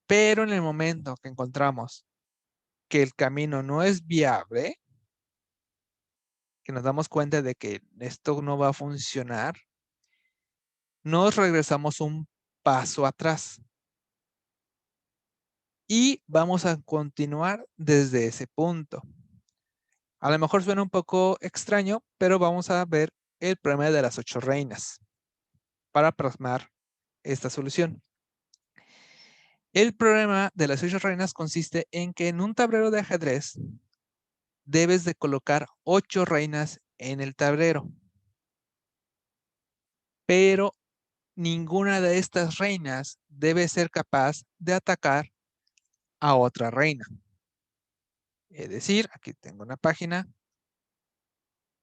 pero en el momento que encontramos que el camino no es viable, que nos damos cuenta de que esto no va a funcionar, nos regresamos un paso atrás y vamos a continuar desde ese punto. A lo mejor suena un poco extraño, pero vamos a ver el problema de las 8 reinas para plasmar esta solución. El problema de las 8 reinas consiste en que en un tablero de ajedrez debes de colocar 8 reinas en el tablero, pero ninguna de estas reinas debe ser capaz de atacar a otra reina. Es decir, aquí tengo una página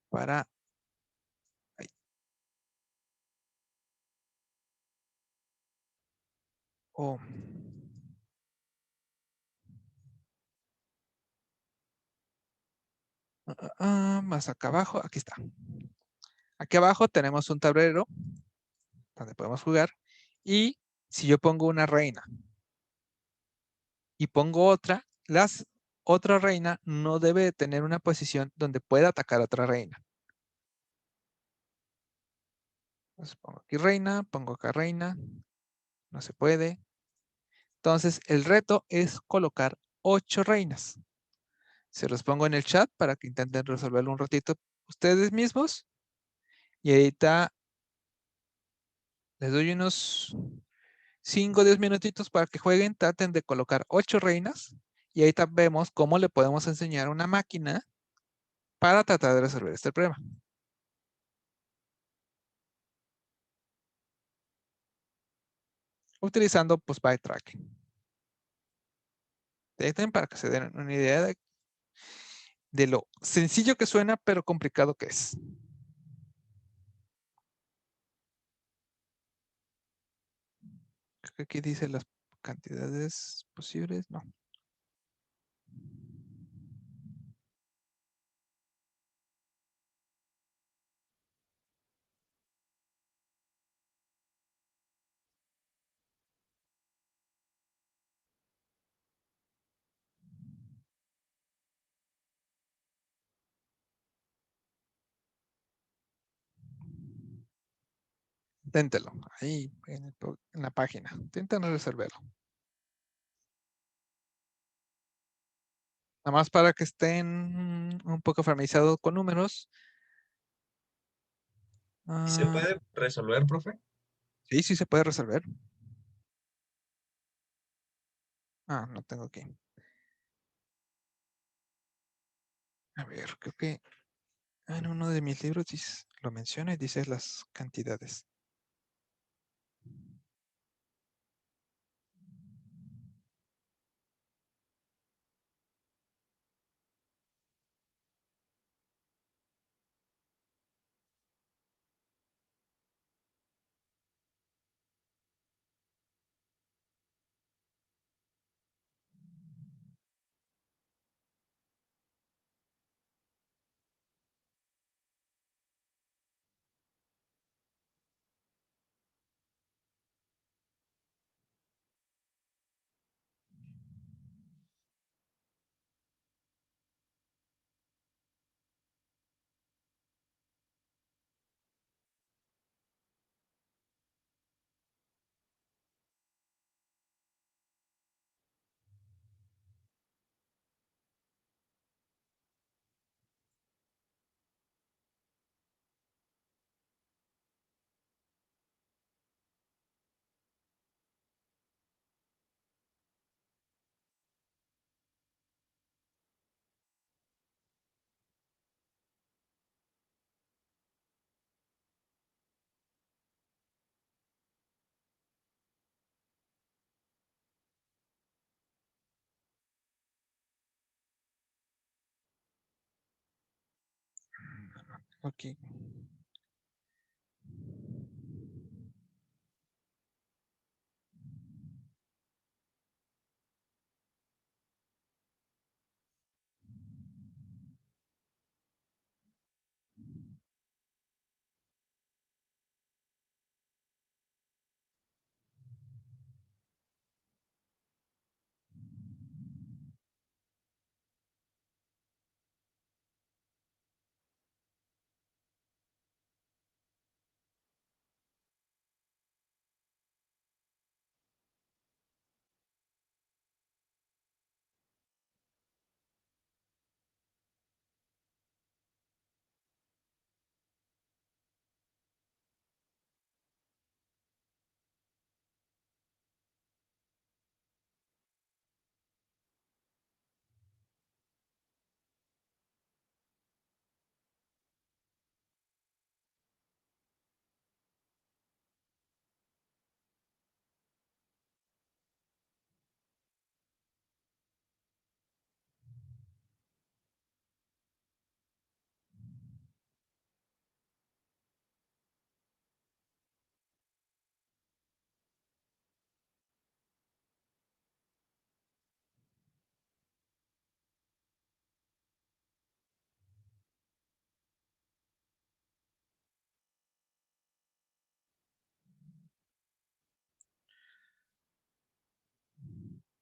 para... ahí. Oh. Más acá abajo, aquí está. Aquí abajo tenemos un tablero donde podemos jugar. Y si yo pongo una reina y pongo otra, otra reina no debe tener una posición donde pueda atacar a otra reina. Entonces pongo aquí reina, pongo acá reina. No se puede. Entonces el reto es colocar 8 reinas. Se los pongo en el chat para que intenten resolverlo un ratito ustedes mismos. Y ahorita les doy unos 5 o 10 minutitos para que jueguen, traten de colocar 8 reinas y ahorita vemos cómo le podemos enseñar a una máquina para tratar de resolver este problema. Utilizando pues byte tracking. Para que se den una idea de lo sencillo que suena, pero complicado que es. Creo que aquí dice las cantidades posibles, no. Inténtelo, ahí en la página. Intenten resolverlo. Nada más para que estén un poco familiarizados con números. ¿Y se puede resolver, profe? Sí, sí se puede resolver. No tengo aquí. A ver, creo que en uno de mis libros lo menciona y dice las cantidades. Ok.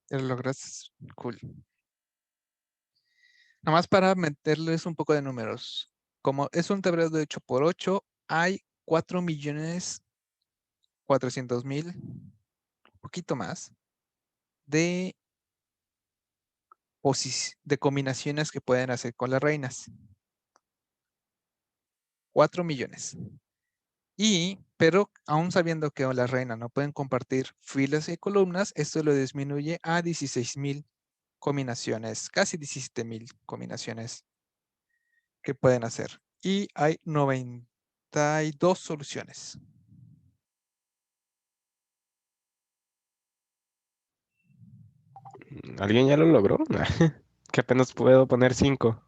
Ya lo lograste. Cool. Nomás para meterles un poco de números. Como es un tablero de 8 por 8, hay 4.400.000, un poquito más, de combinaciones que pueden hacer con las reinas. 4 millones. Pero aún sabiendo que las reinas no pueden compartir filas y columnas, esto lo disminuye a 16.000 combinaciones, casi 17.000 combinaciones que pueden hacer. Y hay 92 soluciones. ¿Alguien ya lo logró? Que apenas puedo poner 5.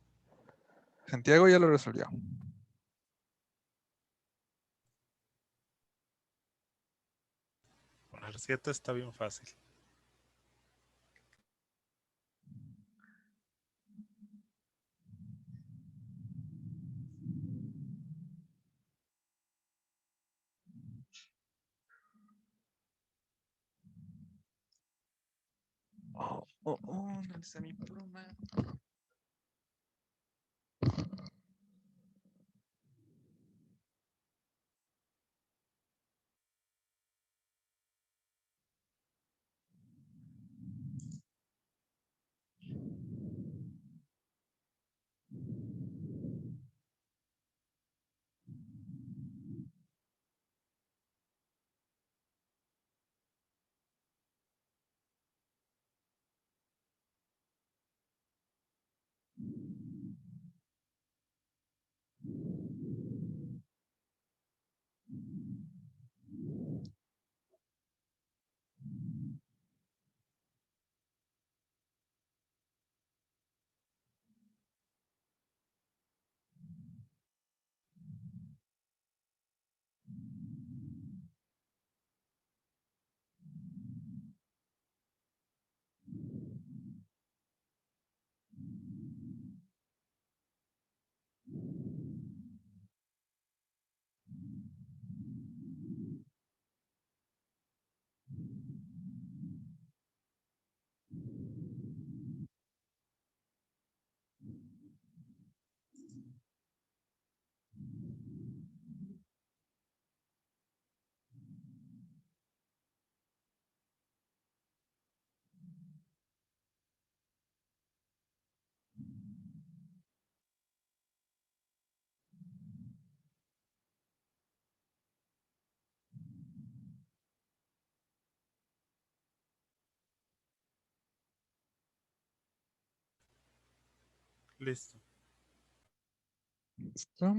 Santiago ya lo resolvió. Poner 7 está bien fácil. ¿Dónde está mi pluma? Listo. ¿Listo?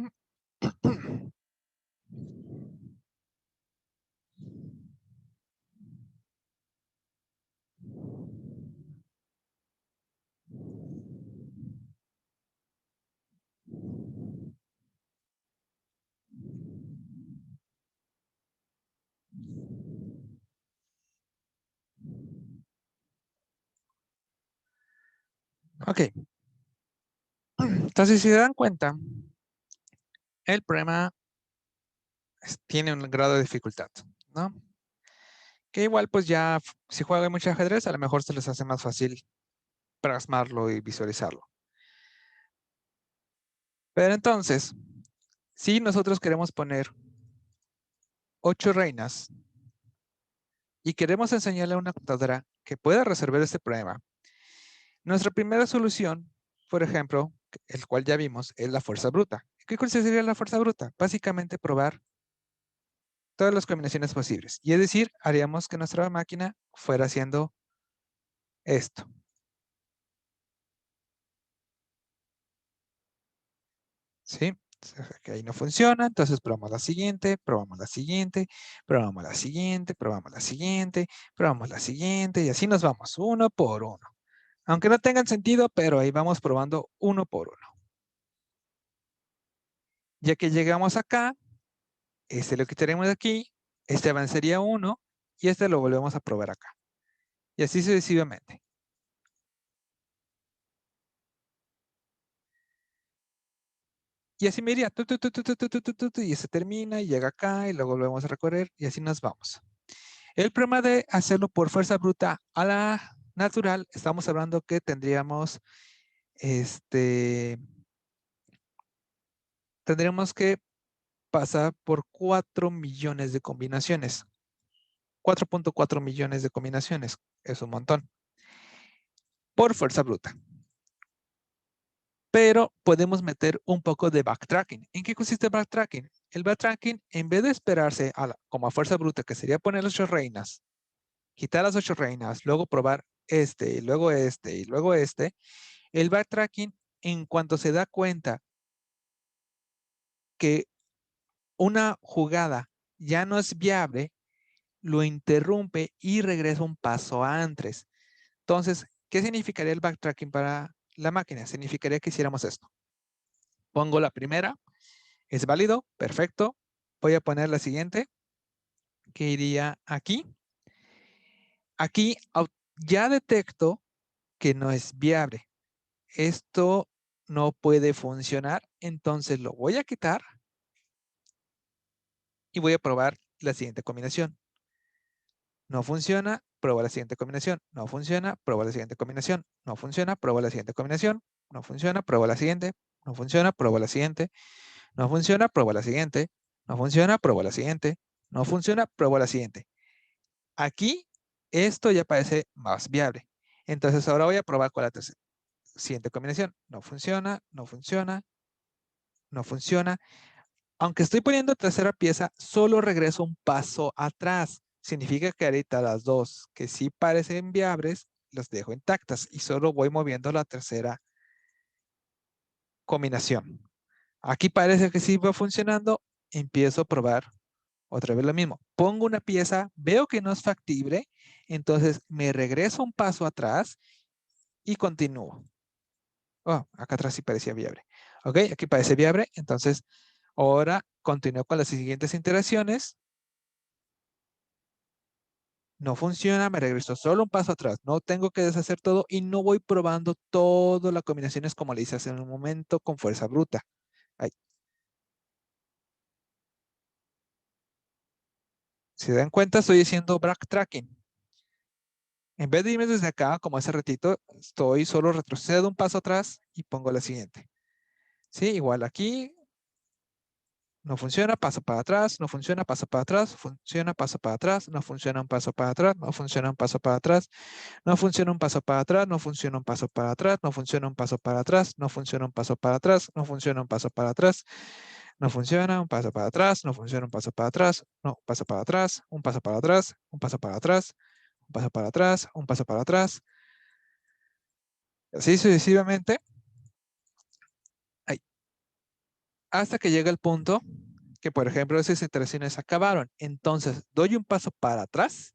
Ok. Entonces, si se dan cuenta, el problema tiene un grado de dificultad, ¿no? Que igual, pues ya, si juegan mucho ajedrez, a lo mejor se les hace más fácil plasmarlo y visualizarlo. Pero entonces, si nosotros queremos poner 8 reinas y queremos enseñarle a una computadora que pueda resolver este problema, nuestra primera solución, por ejemplo, el cual ya vimos, es la fuerza bruta. ¿Qué sería la fuerza bruta? Básicamente probar todas las combinaciones posibles. Y es decir, haríamos que nuestra máquina fuera haciendo esto. ¿Sí? Que ahí no funciona, entonces probamos la siguiente, probamos la siguiente, probamos la siguiente, probamos la siguiente, probamos la siguiente, y así nos vamos, uno por uno. Aunque no tengan sentido, pero ahí vamos probando uno por uno. Ya que llegamos acá, este lo quitaremos de aquí, este avanzaría 1 y este lo volvemos a probar acá. Y así sucesivamente. Y así me iría, y se termina y llega acá y luego volvemos a recorrer y así nos vamos. El problema de hacerlo por fuerza bruta a la natural, estamos hablando que tendríamos tendríamos que pasar por 4 millones de combinaciones. 4.4 millones de combinaciones. Es un montón. Por fuerza bruta. Pero podemos meter un poco de backtracking. ¿En qué consiste el backtracking? El backtracking, en vez de esperarse como a fuerza bruta, que sería poner las 8 reinas, quitar las 8 reinas, luego probar y luego y luego el backtracking, en cuanto se da cuenta que una jugada ya no es viable, lo interrumpe y regresa un paso antes. Entonces, ¿qué significaría el backtracking para la máquina? Significaría que hiciéramos esto. Pongo la primera, es válido, perfecto. Voy a poner la siguiente, que iría aquí. Aquí ya detecto que no es viable. Esto no puede funcionar, entonces lo voy a quitar y voy a probar la siguiente combinación. No funciona, pruebo la siguiente combinación. No funciona, pruebo la siguiente combinación. No funciona, pruebo la siguiente combinación. No funciona, pruebo la siguiente. No funciona, pruebo la siguiente. No funciona, pruebo la siguiente. No funciona, pruebo la siguiente. No funciona, pruebo la siguiente. Aquí, esto ya parece más viable. Entonces, ahora voy a probar con la siguiente combinación. No funciona, no funciona, no funciona. Aunque estoy poniendo tercera pieza, solo regreso un paso atrás. Significa que ahorita las dos que sí parecen viables, las dejo intactas y solo voy moviendo la tercera combinación. Aquí parece que sí va funcionando, empiezo a probar otra vez lo mismo. Pongo una pieza, veo que no es factible, entonces me regreso un paso atrás y continúo. Oh, acá atrás sí parecía viable. Ok, aquí parece viable, entonces ahora continúo con las siguientes iteraciones. No funciona, me regreso solo un paso atrás. No tengo que deshacer todo y no voy probando todas las combinaciones como le hice hace un momento con fuerza bruta. Ahí. Si dan cuenta, estoy haciendo backtracking. En vez de irme desde acá, como hace ratito, estoy solo retrocedo un paso atrás y pongo la siguiente. Sí, igual aquí. No funciona, paso para atrás, no funciona, paso para atrás, funciona, paso para atrás, no funciona, un paso para atrás, no funciona, un paso para atrás, no funciona, un paso para atrás, no funciona, un paso para atrás, no funciona, un paso para atrás, no funciona, un paso para atrás, no funciona, un paso para atrás, no funciona, un paso para atrás, no funciona, un paso para atrás, no, paso para atrás, un paso para atrás, un paso para atrás, un paso para atrás, un paso para atrás. Así sucesivamente. Ahí. Hasta que llega el punto que, por ejemplo, esas iteraciones acabaron. Entonces, doy un paso para atrás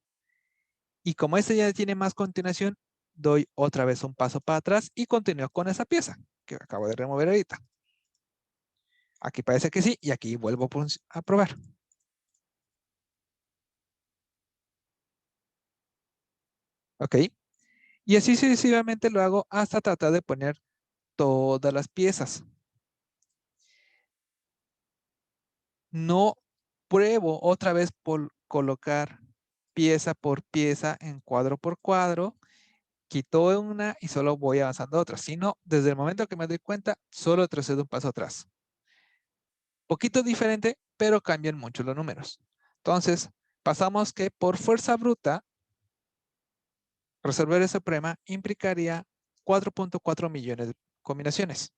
y como este ya tiene más continuación, doy otra vez un paso para atrás y continúo con esa pieza que acabo de remover ahorita. Aquí parece que sí y aquí vuelvo a probar. ¿Ok? Y así sucesivamente lo hago hasta tratar de poner todas las piezas. No pruebo otra vez por colocar pieza por pieza en cuadro por cuadro. Quito una y solo voy avanzando otra. Si no, desde el momento que me doy cuenta, solo retrocedo un paso atrás. Poquito diferente, pero cambian mucho los números. Entonces, pasamos que por fuerza bruta, resolver ese problema implicaría 4.4 millones de combinaciones.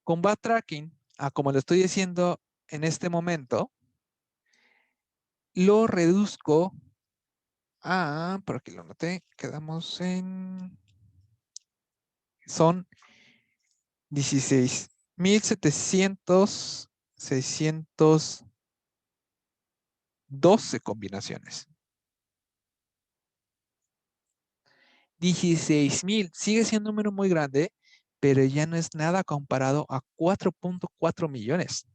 Con backtracking, como lo estoy diciendo en este momento, lo reduzco a, por aquí lo noté, quedamos en, son 16.612 combinaciones. 16.000 sigue siendo un número muy grande, pero ya no es nada comparado a 4.4 millones.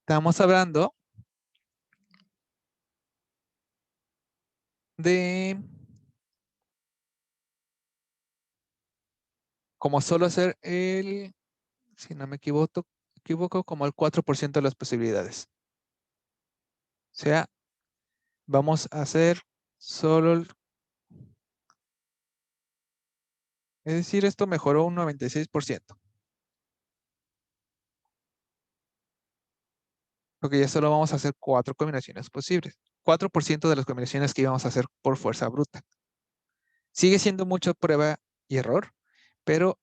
Estamos hablando de como solo hacer si no me equivoco, como el 4% de las posibilidades. sea, vamos a hacer solo... Es decir, esto mejoró un 96%. Porque ya solo vamos a hacer 4 combinaciones posibles. 4% de las combinaciones que íbamos a hacer por fuerza bruta. Sigue siendo mucho prueba y error, pero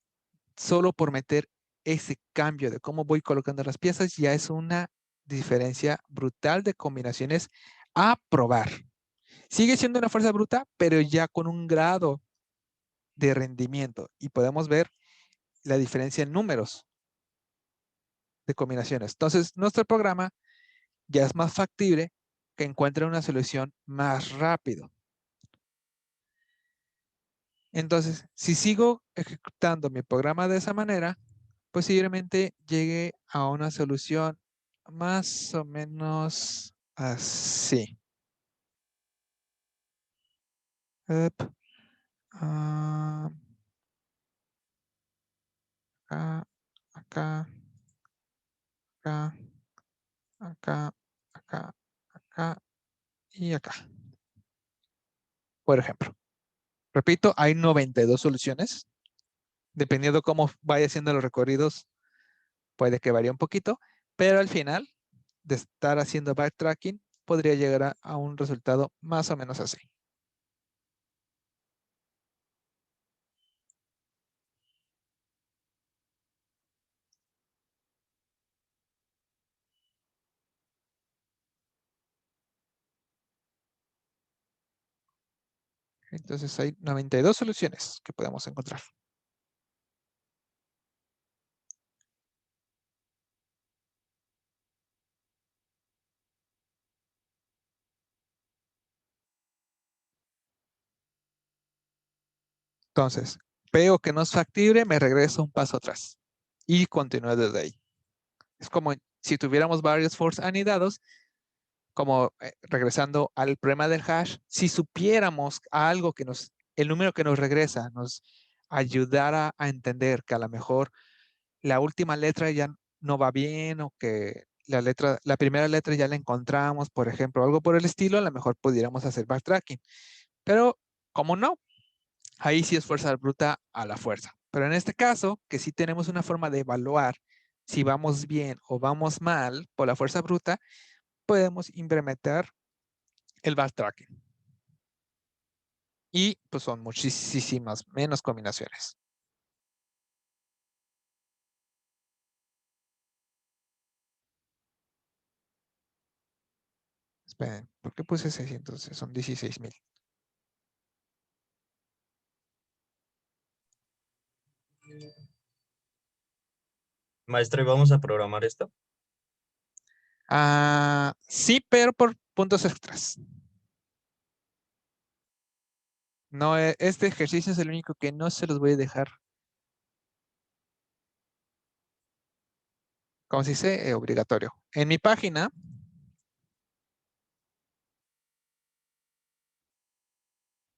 solo por meter ese cambio de cómo voy colocando las piezas ya es una diferencia brutal de combinaciones a probar. Sigue siendo una fuerza bruta, pero ya con un grado de rendimiento. Y podemos ver la diferencia en números de combinaciones. Entonces, nuestro programa ya es más factible que encuentre una solución más rápido. Entonces, si sigo ejecutando mi programa de esa manera, posiblemente llegue a una solución más o menos así. Up, acá, acá, acá, acá, acá, acá y acá. Por ejemplo, repito, hay 92 soluciones. Dependiendo cómo vaya haciendo los recorridos, puede que varíe un poquito, pero al final de estar haciendo backtracking, podría llegar a un resultado más o menos así. Entonces hay 92 soluciones que podemos encontrar. Entonces, veo que no es factible, me regreso un paso atrás y continúo desde ahí. Es como si tuviéramos varios force anidados, como regresando al problema del hash, si supiéramos algo que el número que nos regresa nos ayudara a entender que a lo mejor la última letra ya no va bien o que la primera letra ya la encontramos, por ejemplo, algo por el estilo, a lo mejor pudiéramos hacer backtracking. Pero como no, ahí sí es fuerza bruta a la fuerza. Pero en este caso, que sí tenemos una forma de evaluar si vamos bien o vamos mal por la fuerza bruta, podemos implementar el backtracking. Y pues son muchísimas menos combinaciones. Esperen, ¿por qué puse 600? Son 16,000. Maestro, ¿y vamos a programar esto? Sí, pero por puntos extras. No, este ejercicio es el único que no se los voy a dejar. Como se dice, obligatorio. En mi página,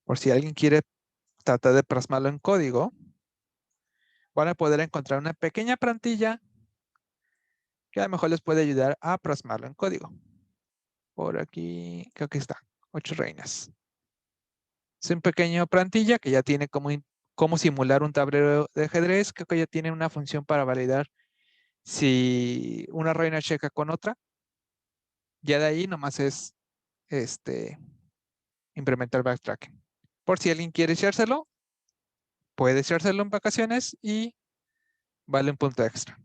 por si alguien quiere tratar de plasmarlo en código, van a poder encontrar una pequeña plantilla que a lo mejor les puede ayudar a plasmarlo en código. Por aquí, creo que está, 8 reinas. Es un pequeño plantilla que ya tiene cómo simular un tablero de ajedrez. Creo que ya tiene una función para validar si una reina checa con otra. Ya de ahí nomás es implementar backtracking. Por si alguien quiere echárselo, puede echárselo en vacaciones y vale un punto extra.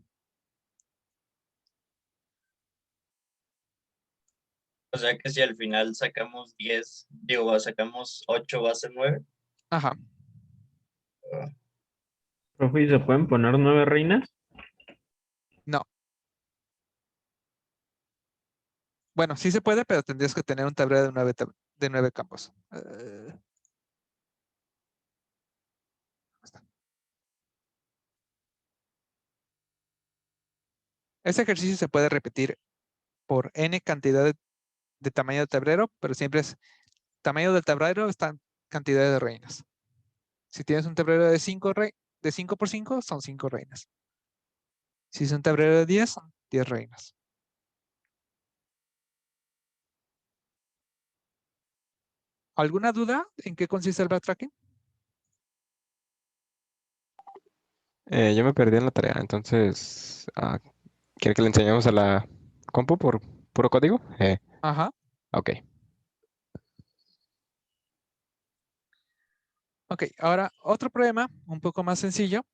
O sea que si al final sacamos 8, va a ser 9. Ajá. Profe, ¿y se pueden poner 9 reinas? No. Bueno, sí se puede, pero tendrías que tener un tablero de 9 campos. Este ejercicio se puede repetir por n cantidad de tamaño de tablero, pero siempre es tamaño del tablero está cantidad de reinas. Si tienes un tablero de 5 por 5, son 5 reinas. Si es un tablero de 10, son 10 reinas. ¿Alguna duda en qué consiste el backtracking? Yo me perdí en la tarea, entonces, ¿quiere que le enseñemos a la compu por puro código? Ajá. Ok. Ok, ahora otro problema un poco más sencillo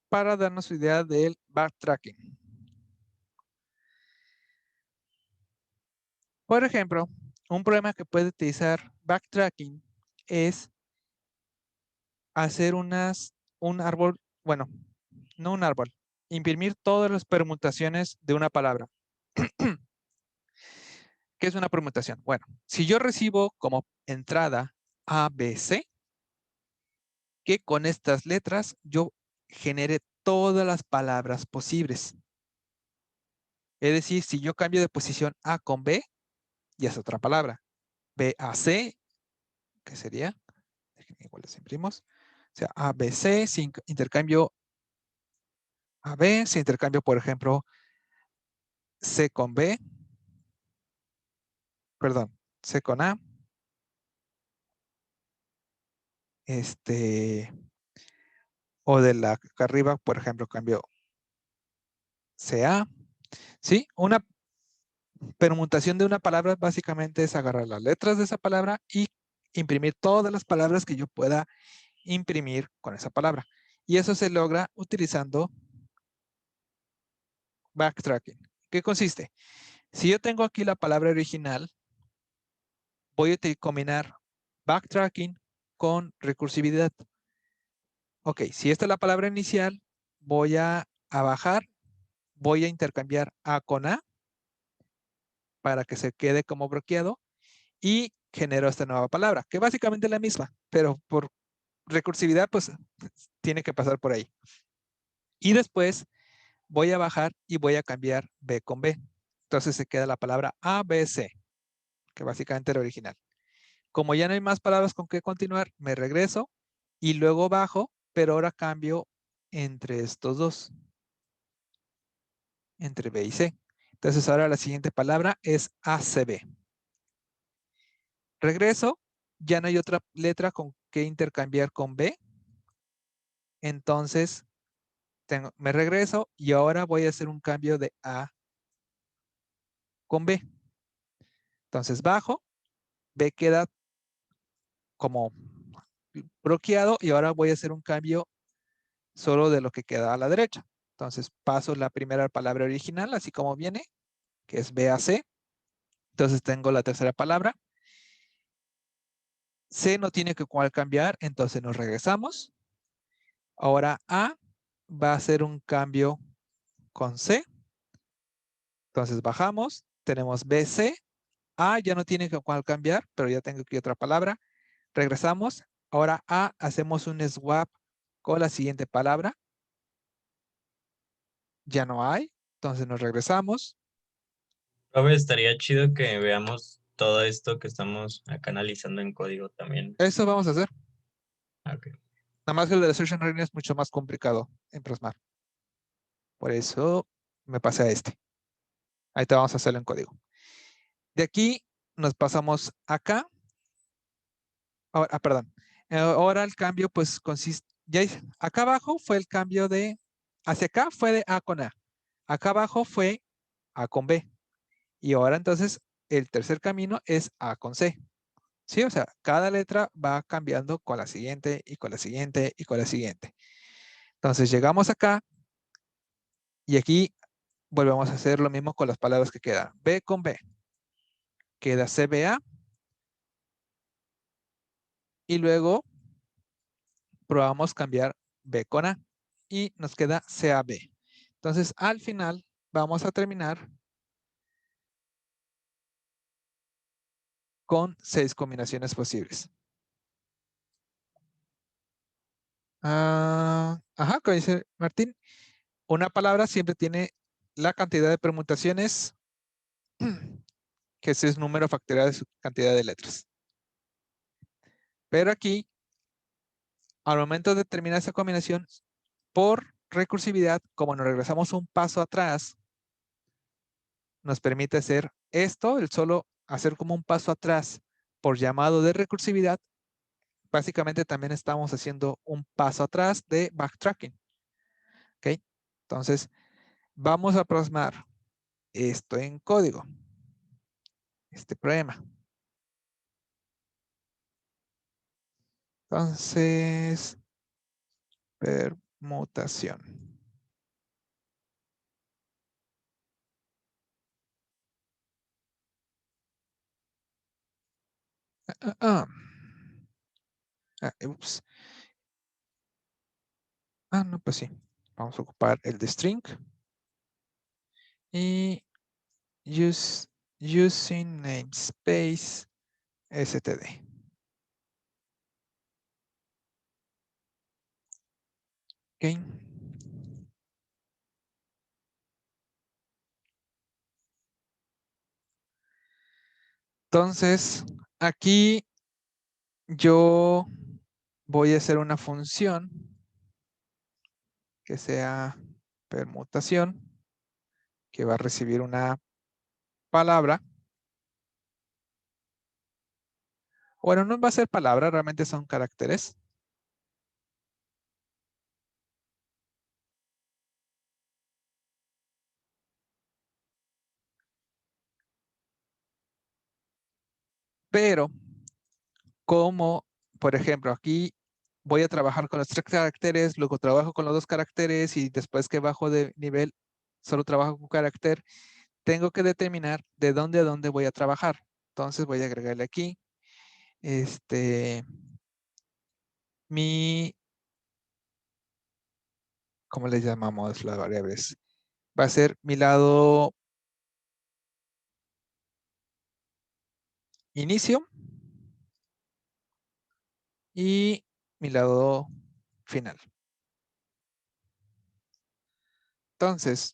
para darnos idea del backtracking. Por ejemplo, un problema que puede utilizar backtracking es hacer un árbol, bueno, no un árbol, imprimir todas las permutaciones de una palabra. ¿Qué es una permutación? Bueno, si yo recibo como entrada ABC, que con estas letras yo genere todas las palabras posibles. Es decir, si yo cambio de posición A con B, ya es otra palabra. B a C, ¿qué sería? Igual les imprimimos. O sea, A, B, C, si intercambio A, B, si intercambio, por ejemplo, C con B, perdón, C con A, o de la acá arriba, por ejemplo, cambio CA, ¿sí? Una permutación de una palabra básicamente es agarrar las letras de esa palabra y imprimir todas las palabras que yo pueda imprimir con esa palabra. Y eso se logra utilizando backtracking. ¿Qué consiste? Si yo tengo aquí la palabra original, voy a combinar backtracking con recursividad. Ok, si esta es la palabra inicial, voy a bajar, voy a intercambiar A con A para que se quede como bloqueado y genero esta nueva palabra, que básicamente es la misma, pero por recursividad, pues tiene que pasar por ahí. Y después voy a bajar y voy a cambiar B con B. Entonces se queda la palabra ABC, que básicamente era original. Como ya no hay más palabras con que continuar, me regreso y luego bajo, pero ahora cambio entre estos dos, entre B y C. Entonces ahora la siguiente palabra es ACB. Regreso, ya no hay otra letra con que intercambiar con B. Entonces me regreso y ahora voy a hacer un cambio de A con B. Entonces bajo, B queda como bloqueado y ahora voy a hacer un cambio solo de lo que queda a la derecha. Entonces paso la primera palabra original, así como viene, que es BAC. Entonces tengo la tercera palabra. C no tiene que cual cambiar, entonces nos regresamos. Ahora A va a hacer un cambio con C. Entonces bajamos, tenemos BC. A ya no tiene que cual cambiar, pero ya tengo aquí otra palabra. Regresamos. Ahora A hacemos un swap con la siguiente palabra. Ya no hay, entonces nos regresamos. Profe, estaría chido que veamos todo esto que estamos acá analizando en código también. Eso vamos a hacer. Ok. Nada más que el de la Assertion Reading es mucho más complicado en plasmar. Por eso me pasé a este. Ahí te vamos a hacerlo en código. De aquí nos pasamos acá. Ahora, perdón. Ahora el cambio pues consiste, ya acá abajo fue el cambio de, hacia acá fue de A con A. Acá abajo fue A con B. Y ahora entonces el tercer camino es A con C. Sí, o sea, cada letra va cambiando con la siguiente y con la siguiente y con la siguiente. Entonces llegamos acá y aquí volvemos a hacer lo mismo con las palabras que quedan. B con B. Queda CBA. Y luego probamos cambiar B con A. Y nos queda CAB. Entonces al final vamos a terminar con 6 combinaciones posibles. Ajá, como dice Martín, una palabra siempre tiene la cantidad de permutaciones que ese es número factorial de su cantidad de letras. Pero aquí, al momento de terminar esa combinación, por recursividad, como nos regresamos un paso atrás, nos permite hacer esto, el solo hacer como un paso atrás por llamado de recursividad, básicamente también estamos haciendo un paso atrás de backtracking. ¿Ok? Entonces, vamos a plasmar esto en código. Este problema. Entonces, permutación. Ups. No, pues sí. Vamos a ocupar el de string. Y using namespace std. Ok. Entonces, aquí yo voy a hacer una función que sea permutación, que va a recibir una palabra. Bueno, no va a ser palabra, realmente son caracteres. Pero, como, por ejemplo, aquí voy a trabajar con los 3 caracteres, luego trabajo con los 2 caracteres y después que bajo de nivel, solo trabajo con carácter, tengo que determinar de dónde a dónde voy a trabajar. Entonces voy a agregarle aquí ¿cómo le llamamos las variables? Va a ser mi lado inicio y mi lado final. Entonces,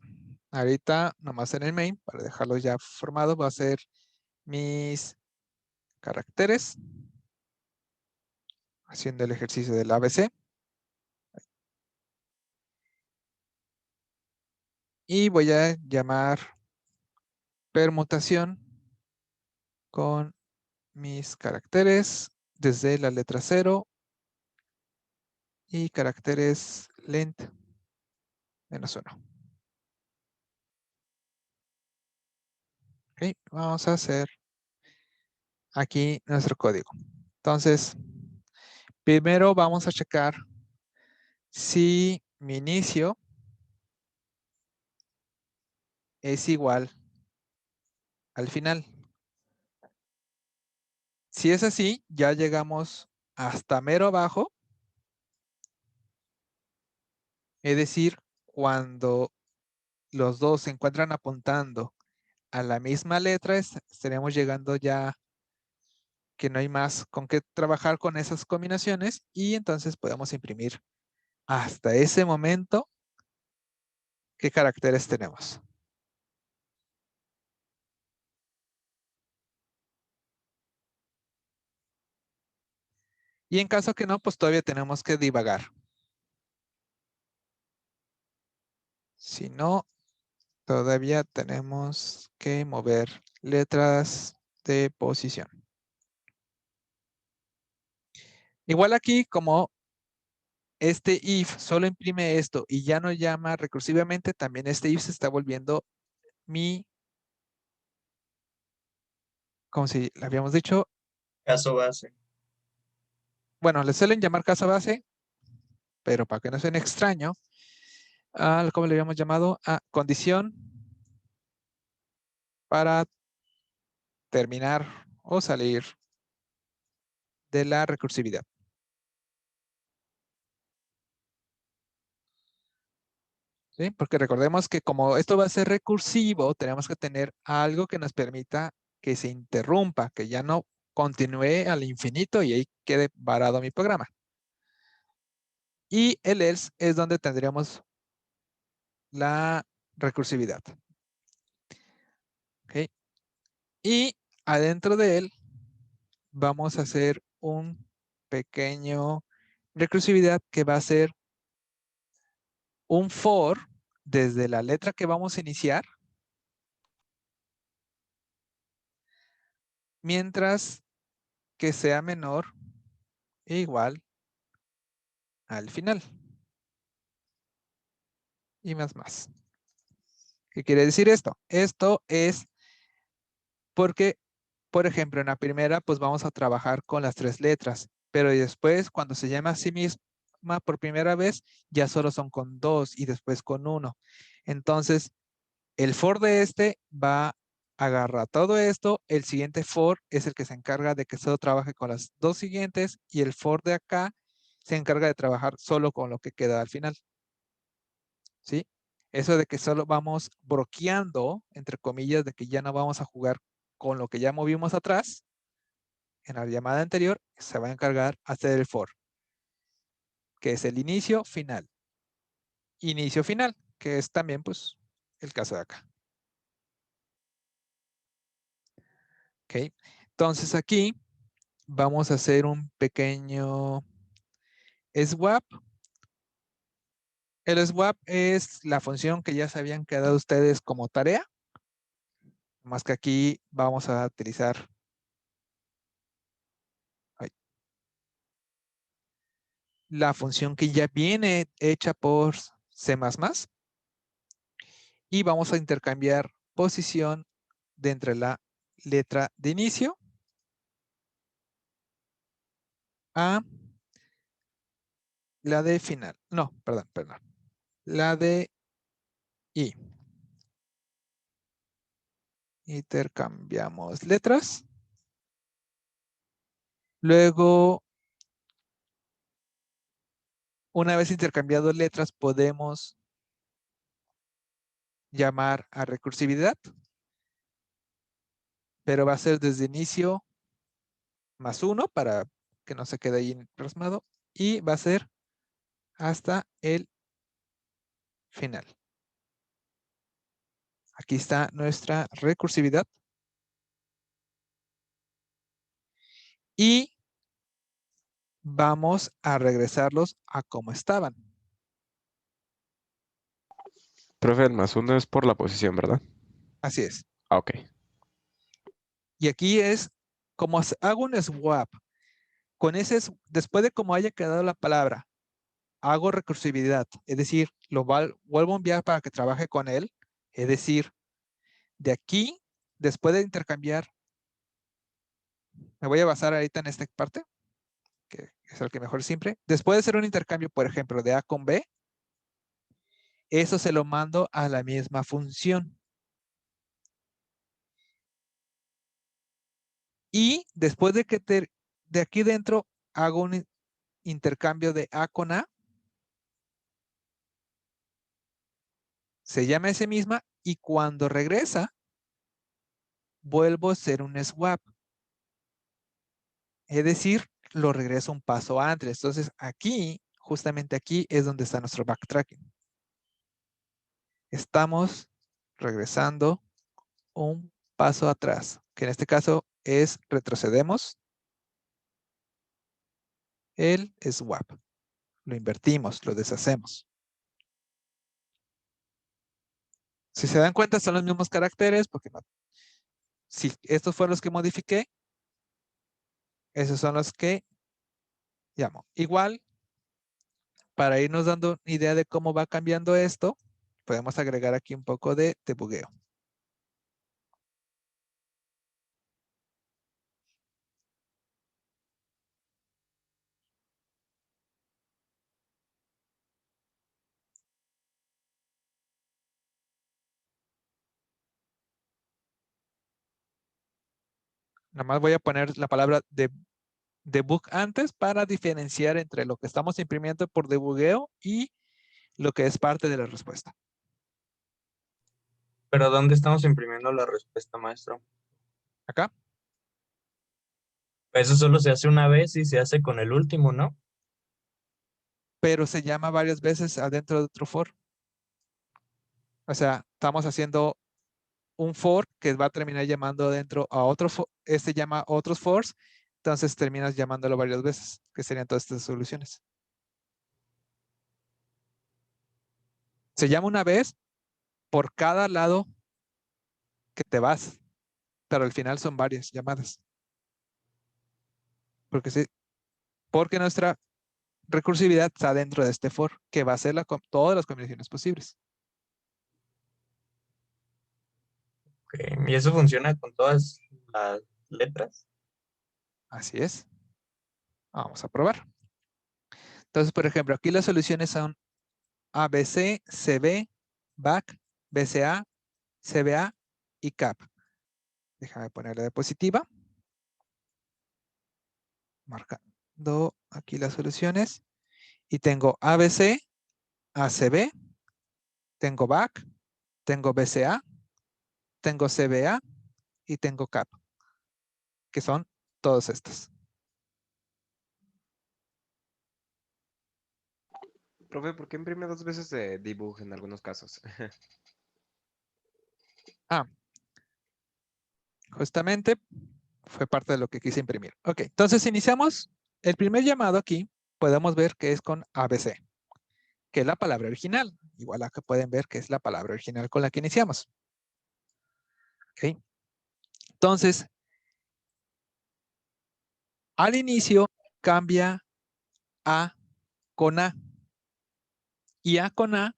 ahorita nomás en el main, para dejarlo ya formado, va a ser mis caracteres, haciendo el ejercicio del ABC. Y voy a llamar permutación con mis caracteres desde la letra 0 y caracteres length -1. Ok, vamos a hacer aquí nuestro código. Entonces, primero vamos a checar si mi inicio es igual al final. Si es así, ya llegamos hasta mero abajo. Es decir, cuando los dos se encuentran apuntando a la misma letra, estaremos llegando ya que no hay más con qué trabajar con esas combinaciones y entonces podemos imprimir hasta ese momento qué caracteres tenemos. Y en caso que no, pues todavía tenemos que divagar. Si no, todavía tenemos que mover letras de posición. Igual aquí, como este if solo imprime esto y ya no llama recursivamente, también este if se está volviendo mi, como si le habíamos dicho, Caso base. bueno, le suelen llamar caso base, pero para que no suene extraño, ¿cómo le habíamos llamado? Condición para terminar o salir de la recursividad. ¿Sí? Porque recordemos que como esto va a ser recursivo, tenemos que tener algo que nos permita que se interrumpa, que ya no continúe al infinito y ahí quede varado mi programa. Y el else es donde tendríamos la recursividad. ¿Okay? Y adentro de él vamos a hacer un pequeño recursividad que va a ser un for desde la letra que vamos a iniciar, mientras que sea menor e igual al final. Y más. ¿Qué quiere decir esto? Esto es porque, por ejemplo, en la primera, pues vamos a trabajar con las 3 letras, pero después, cuando se llama a sí misma por primera vez, ya solo son con 2 y después con 1. Entonces, el for de este va a agarrar todo esto. El siguiente for es el que se encarga de que solo trabaje con las 2 siguientes y el for de acá se encarga de trabajar solo con lo que queda al final. ¿Sí? Eso de que solo vamos bloqueando, entre comillas, de que ya no vamos a jugar con lo que ya movimos atrás, en la llamada anterior, se va a encargar hacer el for, que es el inicio, final. Inicio, final, que es también, pues, el caso de acá. ¿Ok? Entonces aquí vamos a hacer un pequeño swap. El swap es la función que ya se habían quedado ustedes como tarea, más que aquí vamos a utilizar la función que ya viene hecha por C++ y vamos a intercambiar posición de entre la letra de inicio a la de final. No, perdón. La de I. Intercambiamos letras. Luego, una vez intercambiado letras, podemos llamar a recursividad, pero va a ser desde inicio más 1 para que no se quede ahí plasmado y va a ser hasta el final. Aquí está nuestra recursividad. Y vamos a regresarlos a como estaban. Profe, el +1 es por la posición, ¿verdad? Así es. Ah, ok. Y aquí es como hago un swap. Con ese, después de como haya quedado la palabra, hago recursividad. Es decir, lo vuelvo a enviar para que trabaje con él. Es decir, de aquí, después de intercambiar, me voy a basar ahorita en esta parte, que es el que mejor siempre. Después de hacer un intercambio, por ejemplo, de A con B, eso se lo mando a la misma función. Y después de que de aquí dentro hago un intercambio de A con A, se llama ese misma y cuando regresa, vuelvo a hacer un swap. Es decir, lo regreso un paso antes. Entonces aquí, justamente aquí es donde está nuestro backtracking. Estamos regresando un paso atrás, que en este caso es retrocedemos el swap. Lo invertimos, lo deshacemos. Si se dan cuenta, son los mismos caracteres, porque si estos fueron los que modifiqué, esos son los que llamo. Igual, para irnos dando idea de cómo va cambiando esto, podemos agregar aquí un poco de debugueo. Nada más voy a poner la palabra debug antes para diferenciar entre lo que estamos imprimiendo por debugueo y lo que es parte de la respuesta. Pero ¿dónde estamos imprimiendo la respuesta, maestro? Acá. Eso solo se hace una vez y se hace con el último, ¿no? Pero se llama varias veces adentro de otro for. O sea, estamos haciendo un for que va a terminar llamando adentro a otro for. Este llama otros fors. Entonces terminas llamándolo varias veces, que serían todas estas soluciones. Se llama una vez por cada lado que te vas, pero al final son varias llamadas. Porque nuestra recursividad está dentro de este for, que va a ser todas las combinaciones posibles. Ok, ¿y eso funciona con todas las letras? Así es. Vamos a probar. Entonces, por ejemplo, aquí las soluciones son ABC, CB, BAC, BCA, CBA y CAP. Déjame ponerle diapositiva. Marcando aquí las soluciones. Y tengo ABC, ACB, tengo BAC, tengo BCA, tengo CBA y tengo CAP, que son todos estos. Profe, ¿por qué imprime 2 veces de debug en algunos casos? Justamente fue parte de lo que quise imprimir. Ok, entonces iniciamos el primer llamado aquí. Podemos ver que es con ABC, que es la palabra original. Igual acá pueden ver que es la palabra original con la que iniciamos. Ok. Entonces, al inicio cambia A con A. Y A con A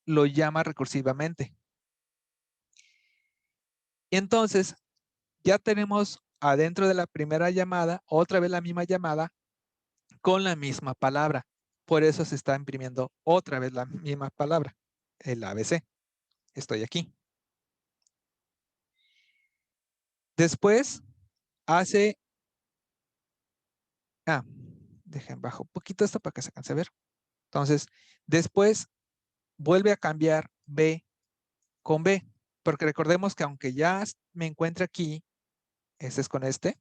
lo llama recursivamente. Y entonces, ya tenemos adentro de la primera llamada, otra vez la misma llamada con la misma palabra. Por eso se está imprimiendo otra vez la misma palabra, el ABC. Estoy aquí. Después hace... dejen bajo un poquito esto para que se alcance a ver. Entonces, después vuelve a cambiar B con B. Porque recordemos que aunque ya me encuentre aquí, este es con este,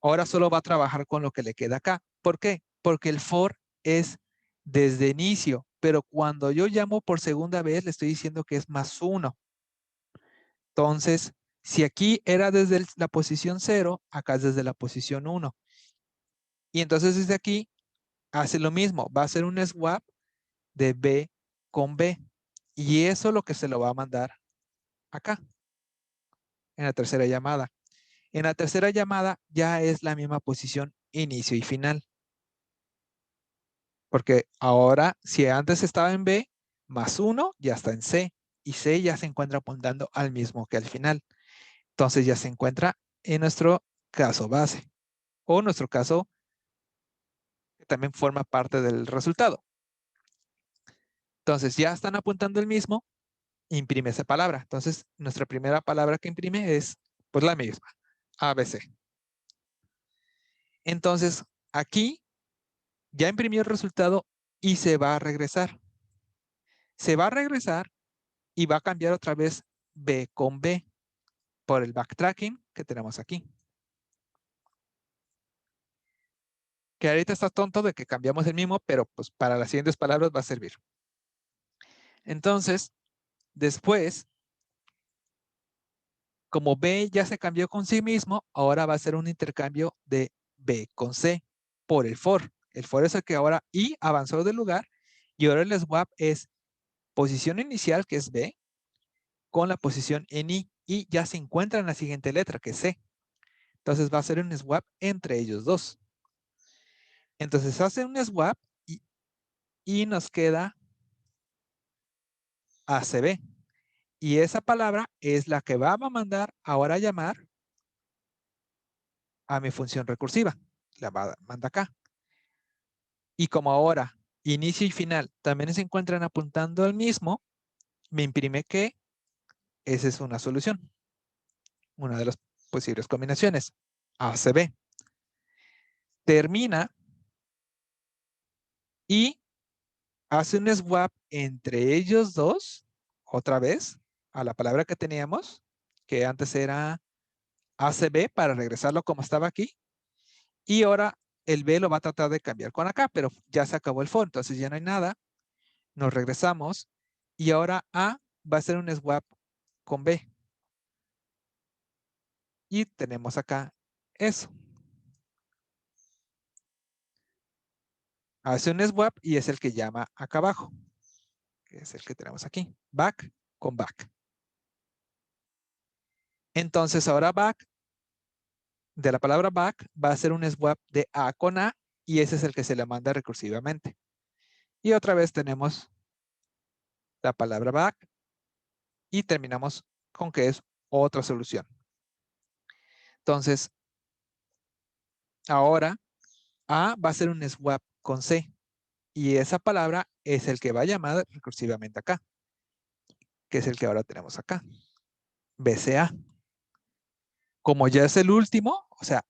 ahora solo va a trabajar con lo que le queda acá. ¿Por qué? Porque el for es desde inicio, pero cuando yo llamo por segunda vez, le estoy diciendo que es +1. Entonces, si aquí era desde la posición 0, acá es desde la posición 1. Y entonces desde aquí hace lo mismo, va a hacer un swap de B con B. Y eso es lo que se lo va a mandar acá, en la tercera llamada. En la tercera llamada ya es la misma posición inicio y final. Porque ahora, si antes estaba en B, +1 ya está en C. Y C ya se encuentra apuntando al mismo que al final. Entonces ya se encuentra en nuestro caso base. O nuestro caso que también forma parte del resultado. Entonces ya están apuntando el mismo, imprime esa palabra. Entonces nuestra primera palabra que imprime es pues la misma, ABC. Entonces aquí ya imprimió el resultado y se va a regresar. Se va a regresar y va a cambiar otra vez B con B por el backtracking que tenemos aquí. Que ahorita está tonto de que cambiamos el mismo, pero pues para las siguientes palabras va a servir. Entonces, después, como B ya se cambió con sí mismo, ahora va a ser un intercambio de B con C por el for. El for es el que ahora I avanzó del lugar y ahora el swap es posición inicial, que es B, con la posición en I y ya se encuentra en la siguiente letra, que es C. Entonces va a ser un swap entre ellos dos. Entonces hace un swap y nos queda ACB. Y esa palabra es la que va a mandar ahora a llamar a mi función recursiva. La manda acá. Y como ahora inicio y final también se encuentran apuntando al mismo, me imprime que esa es una solución. Una de las posibles combinaciones. ACB. Termina y hace un swap entre ellos dos, otra vez, a la palabra que teníamos, que antes era ACB para regresarlo como estaba aquí. Y ahora el B lo va a tratar de cambiar con acá, pero ya se acabó el for, entonces ya no hay nada. Nos regresamos y ahora A va a hacer un swap con B. Y tenemos acá eso. Hace un swap y es el que llama acá abajo, que es el que tenemos aquí. Back con back. Entonces ahora back de la palabra back va a ser un swap de A con A y ese es el que se le manda recursivamente. Y otra vez tenemos la palabra back y terminamos con que es otra solución. Entonces, ahora A va a ser un swap con C y esa palabra es el que va a llamar recursivamente acá, que es el que ahora tenemos acá, BCA. Como ya es el último, o sea,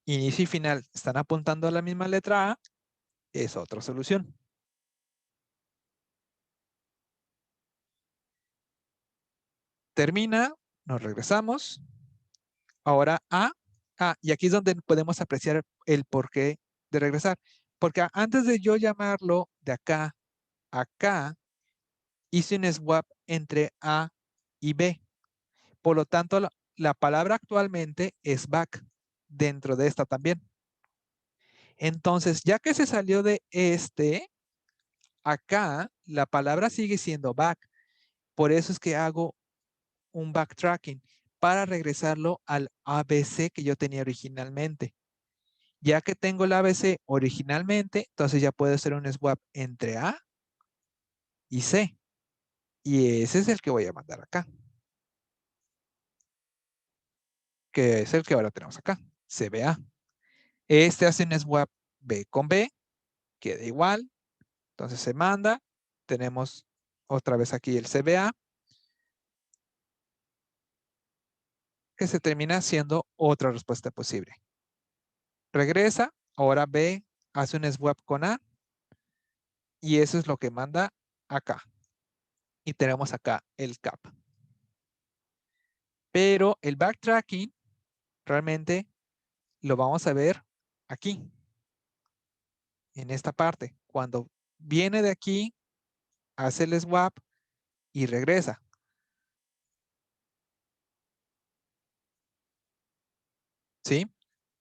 inicio y final están apuntando a la misma letra A, es otra solución. Termina, nos regresamos. Ahora A, y aquí es donde podemos apreciar el porqué de regresar. Porque antes de yo llamarlo de acá a acá, hice un swap entre A y B. Por lo tanto, la palabra actualmente es back dentro de esta también. Entonces, ya que se salió de acá la palabra sigue siendo back. Por eso es que hago un backtracking para regresarlo al ABC que yo tenía originalmente. Ya que tengo el ABC originalmente, entonces ya puedo hacer un swap entre A y C. Y ese es el que voy a mandar acá. Que es el que ahora tenemos acá, CBA. Este hace un swap B con B, queda igual. Entonces se manda. Tenemos otra vez aquí el CBA, que se termina siendo otra respuesta posible. Regresa, ahora B hace un swap con A y eso es lo que manda acá. Y tenemos acá el CAP. Pero el backtracking realmente lo vamos a ver aquí, en esta parte. Cuando viene de aquí, hace el swap y regresa. ¿Sí?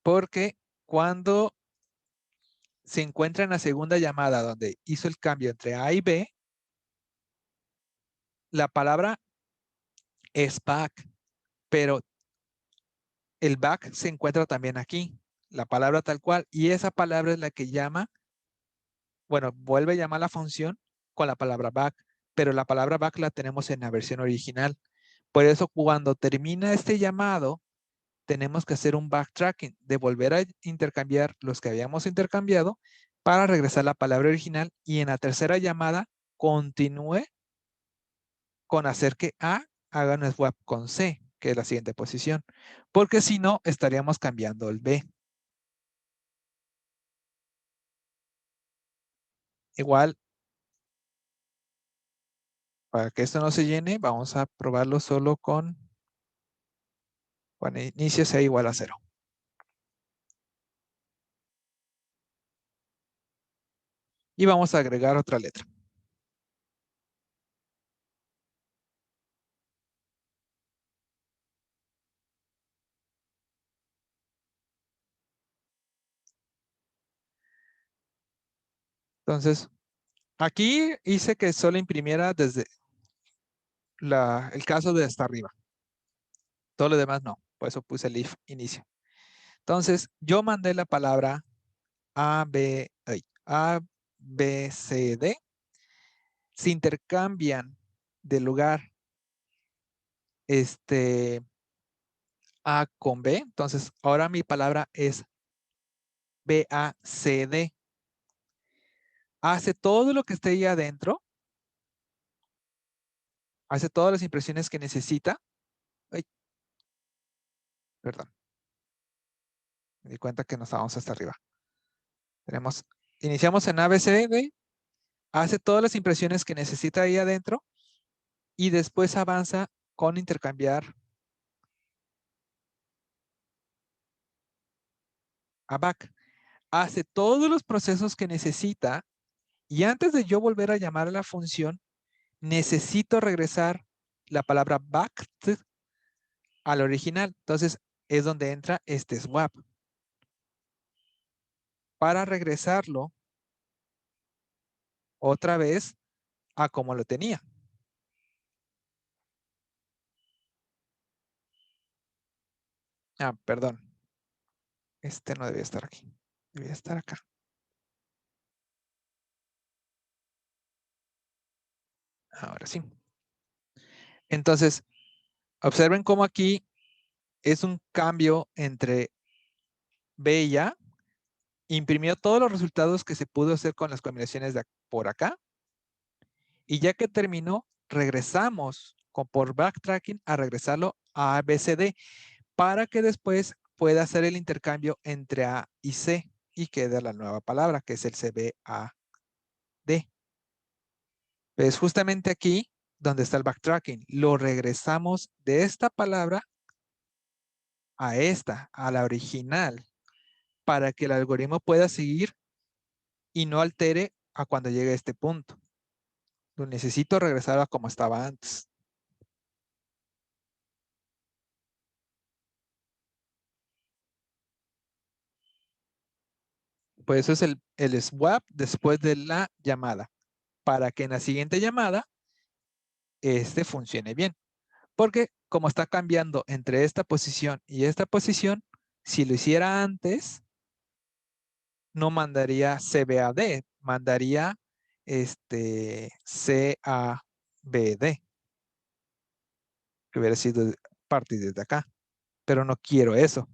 Porque cuando se encuentra en la segunda llamada donde hizo el cambio entre A y B, la palabra es back, pero el back se encuentra también aquí, la palabra tal cual, y esa palabra es la que llama, bueno, vuelve a llamar la función con la palabra back, pero la palabra back la tenemos en la versión original. Por eso cuando termina este llamado, tenemos que hacer un backtracking, de volver a intercambiar los que habíamos intercambiado para regresar la palabra original y en la tercera llamada continúe con hacer que A haga un swap con C, que es la siguiente posición, porque si no estaríamos cambiando el B. Igual, para que esto no se llene, vamos a probarlo solo con cuando inicio sea igual a 0. Y vamos a agregar otra letra. Entonces, aquí hice que solo imprimiera desde el caso de hasta arriba. Todo lo demás no. Por eso puse el if inicio. Entonces, yo mandé la palabra A, B, C, D. Se intercambian de lugar A con B. Entonces, ahora mi palabra es B, A, C, D. Hace todo lo que esté ahí adentro. Hace todas las impresiones que necesita. Ay, perdón. Me di cuenta que nos estábamos hasta arriba. Iniciamos en A, B, C, D. Hace todas las impresiones que necesita ahí adentro. Y después avanza con intercambiar a back. Hace todos los procesos que necesita y antes de yo volver a llamar a la función, necesito regresar la palabra back al original. Entonces, es donde entra este swap. Para regresarlo otra vez a como lo tenía. Perdón. Este no debía estar aquí. Debía estar acá. Ahora sí. Entonces, observen cómo aquí es un cambio entre B y A. Imprimió todos los resultados que se pudo hacer con las combinaciones de por acá. Y ya que terminó, regresamos por backtracking a regresarlo a ABCD para que después pueda hacer el intercambio entre A y C y quede la nueva palabra que es el CBAD. Es justamente aquí donde está el backtracking. Lo regresamos de esta palabra a esta, a la original, para que el algoritmo pueda seguir y no altere a cuando llegue a este punto. Lo necesito regresar a como estaba antes. Pues eso es el swap después de la llamada, para que en la siguiente llamada este funcione bien. Porque como está cambiando entre esta posición y esta posición, si lo hiciera antes, no mandaría CBAD, mandaría CABD, que hubiera sido parte desde acá. Pero no quiero eso.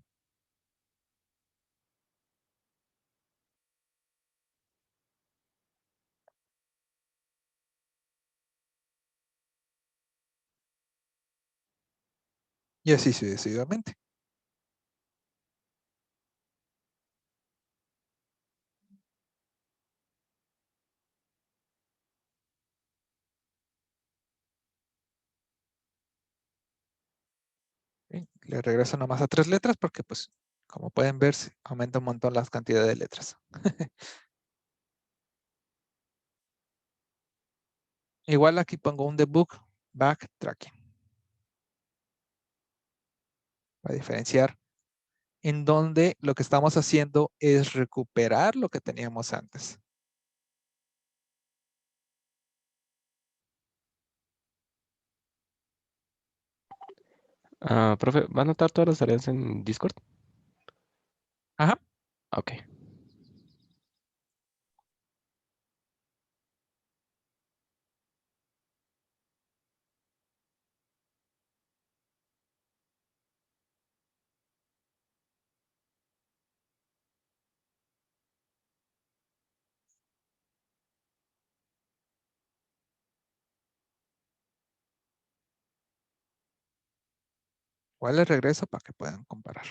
Y así sucesivamente. ¿Sí? Le regreso nomás a 3 letras porque, pues, como pueden ver, aumenta un montón las cantidades de letras. Igual aquí pongo un debug backtracking para diferenciar en donde lo que estamos haciendo es recuperar lo que teníamos antes. Profe, ¿va a anotar todas las tareas en Discord? Ajá. Ok. Igual les regreso para que puedan comparar.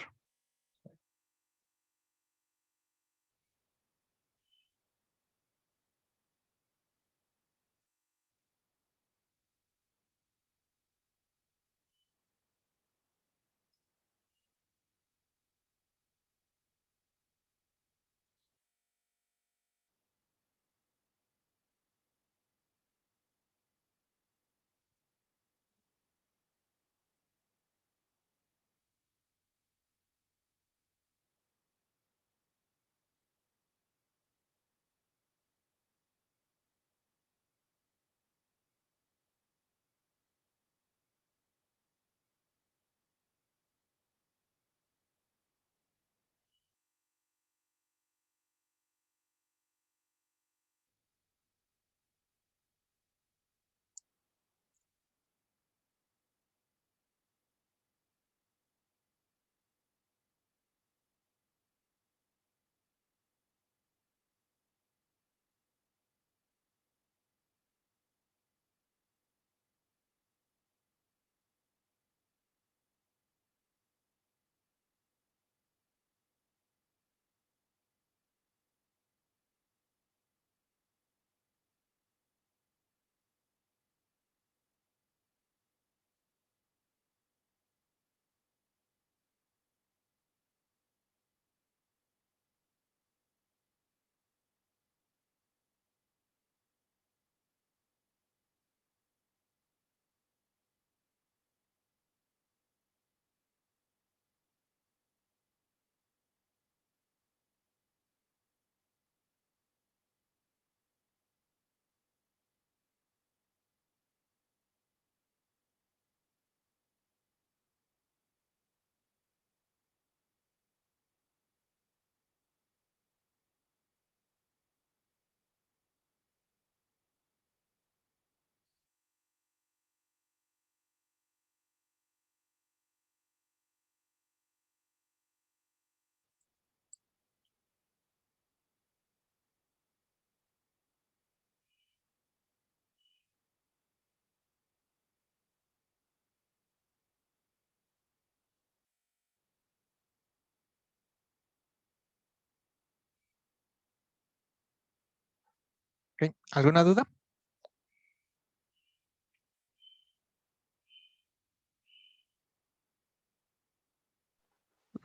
Ok, ¿alguna duda?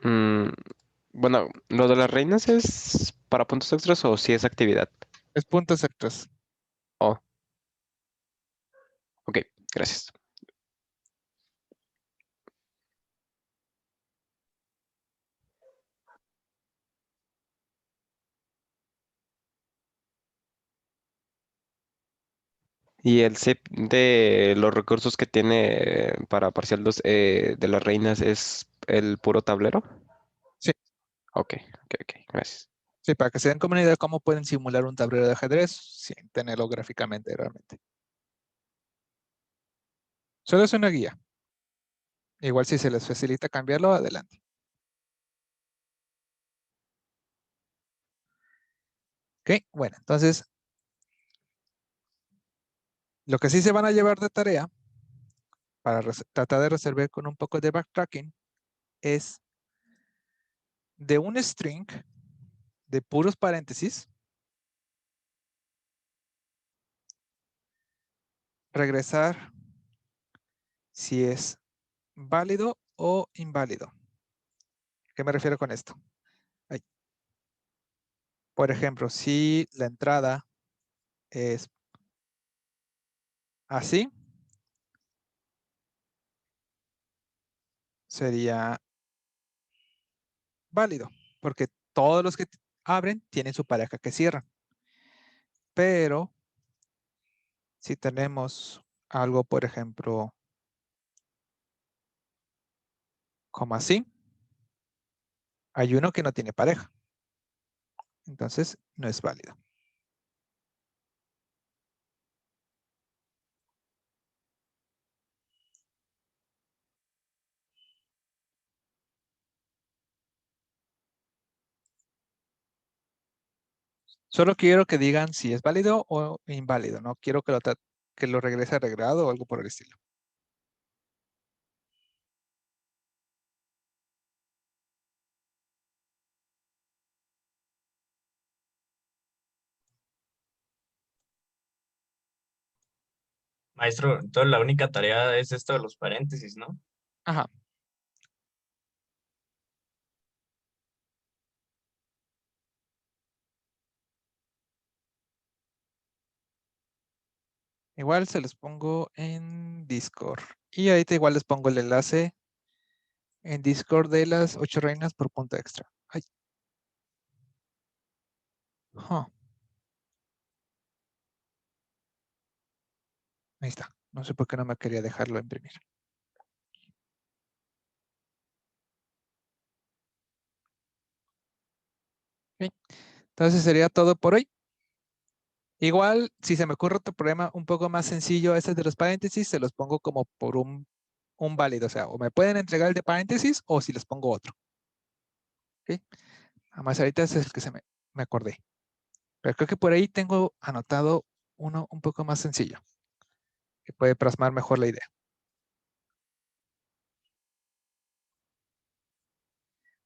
Mm, bueno, ¿lo de las reinas es para puntos extras o si es actividad? Es puntos extras. Oh, ok, gracias. ¿Y el zip de los recursos que tiene para parcial 2 de las reinas es el puro tablero? Sí. Ok, gracias. Sí, para que se den como una idea de cómo pueden simular un tablero de ajedrez sin tenerlo gráficamente realmente. Solo es una guía. Igual si se les facilita cambiarlo, adelante. Ok, bueno, entonces, lo que sí se van a llevar de tarea para tratar de resolver con un poco de backtracking es de un string de puros paréntesis, regresar si es válido o inválido. ¿Qué me refiero con esto? Ay. Por ejemplo, si la entrada es así, sería válido, porque todos los que abren tienen su pareja que cierran. Pero si tenemos algo, por ejemplo, como así, hay uno que no tiene pareja. Entonces, no es válido. Solo quiero que digan si es válido o inválido. No quiero que lo regrese arreglado o algo por el estilo. Maestro, entonces la única tarea es esto de los paréntesis, ¿no? Ajá. Igual se los pongo en Discord. Y ahorita igual les pongo el enlace en Discord de las 8 reinas por punto extra. Ay. Huh. Ahí está. No sé por qué no me quería dejarlo imprimir. Ok. Entonces sería todo por hoy. Igual, si se me ocurre otro problema un poco más sencillo, este de los paréntesis, se los pongo como por un válido. O sea, o me pueden entregar el de paréntesis o si les pongo otro. ¿Ok? Además, ahorita ese es el que me acordé. Pero creo que por ahí tengo anotado uno un poco más sencillo, que puede plasmar mejor la idea.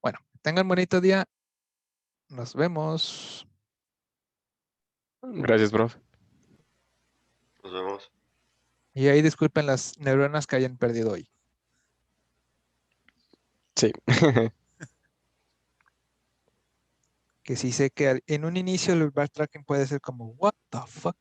Bueno, tengan bonito día. Nos vemos. Gracias, profe. Nos vemos. Y ahí disculpen las neuronas que hayan perdido hoy. Sí. Que sí sé que en un inicio el backtracking puede ser como, what the fuck.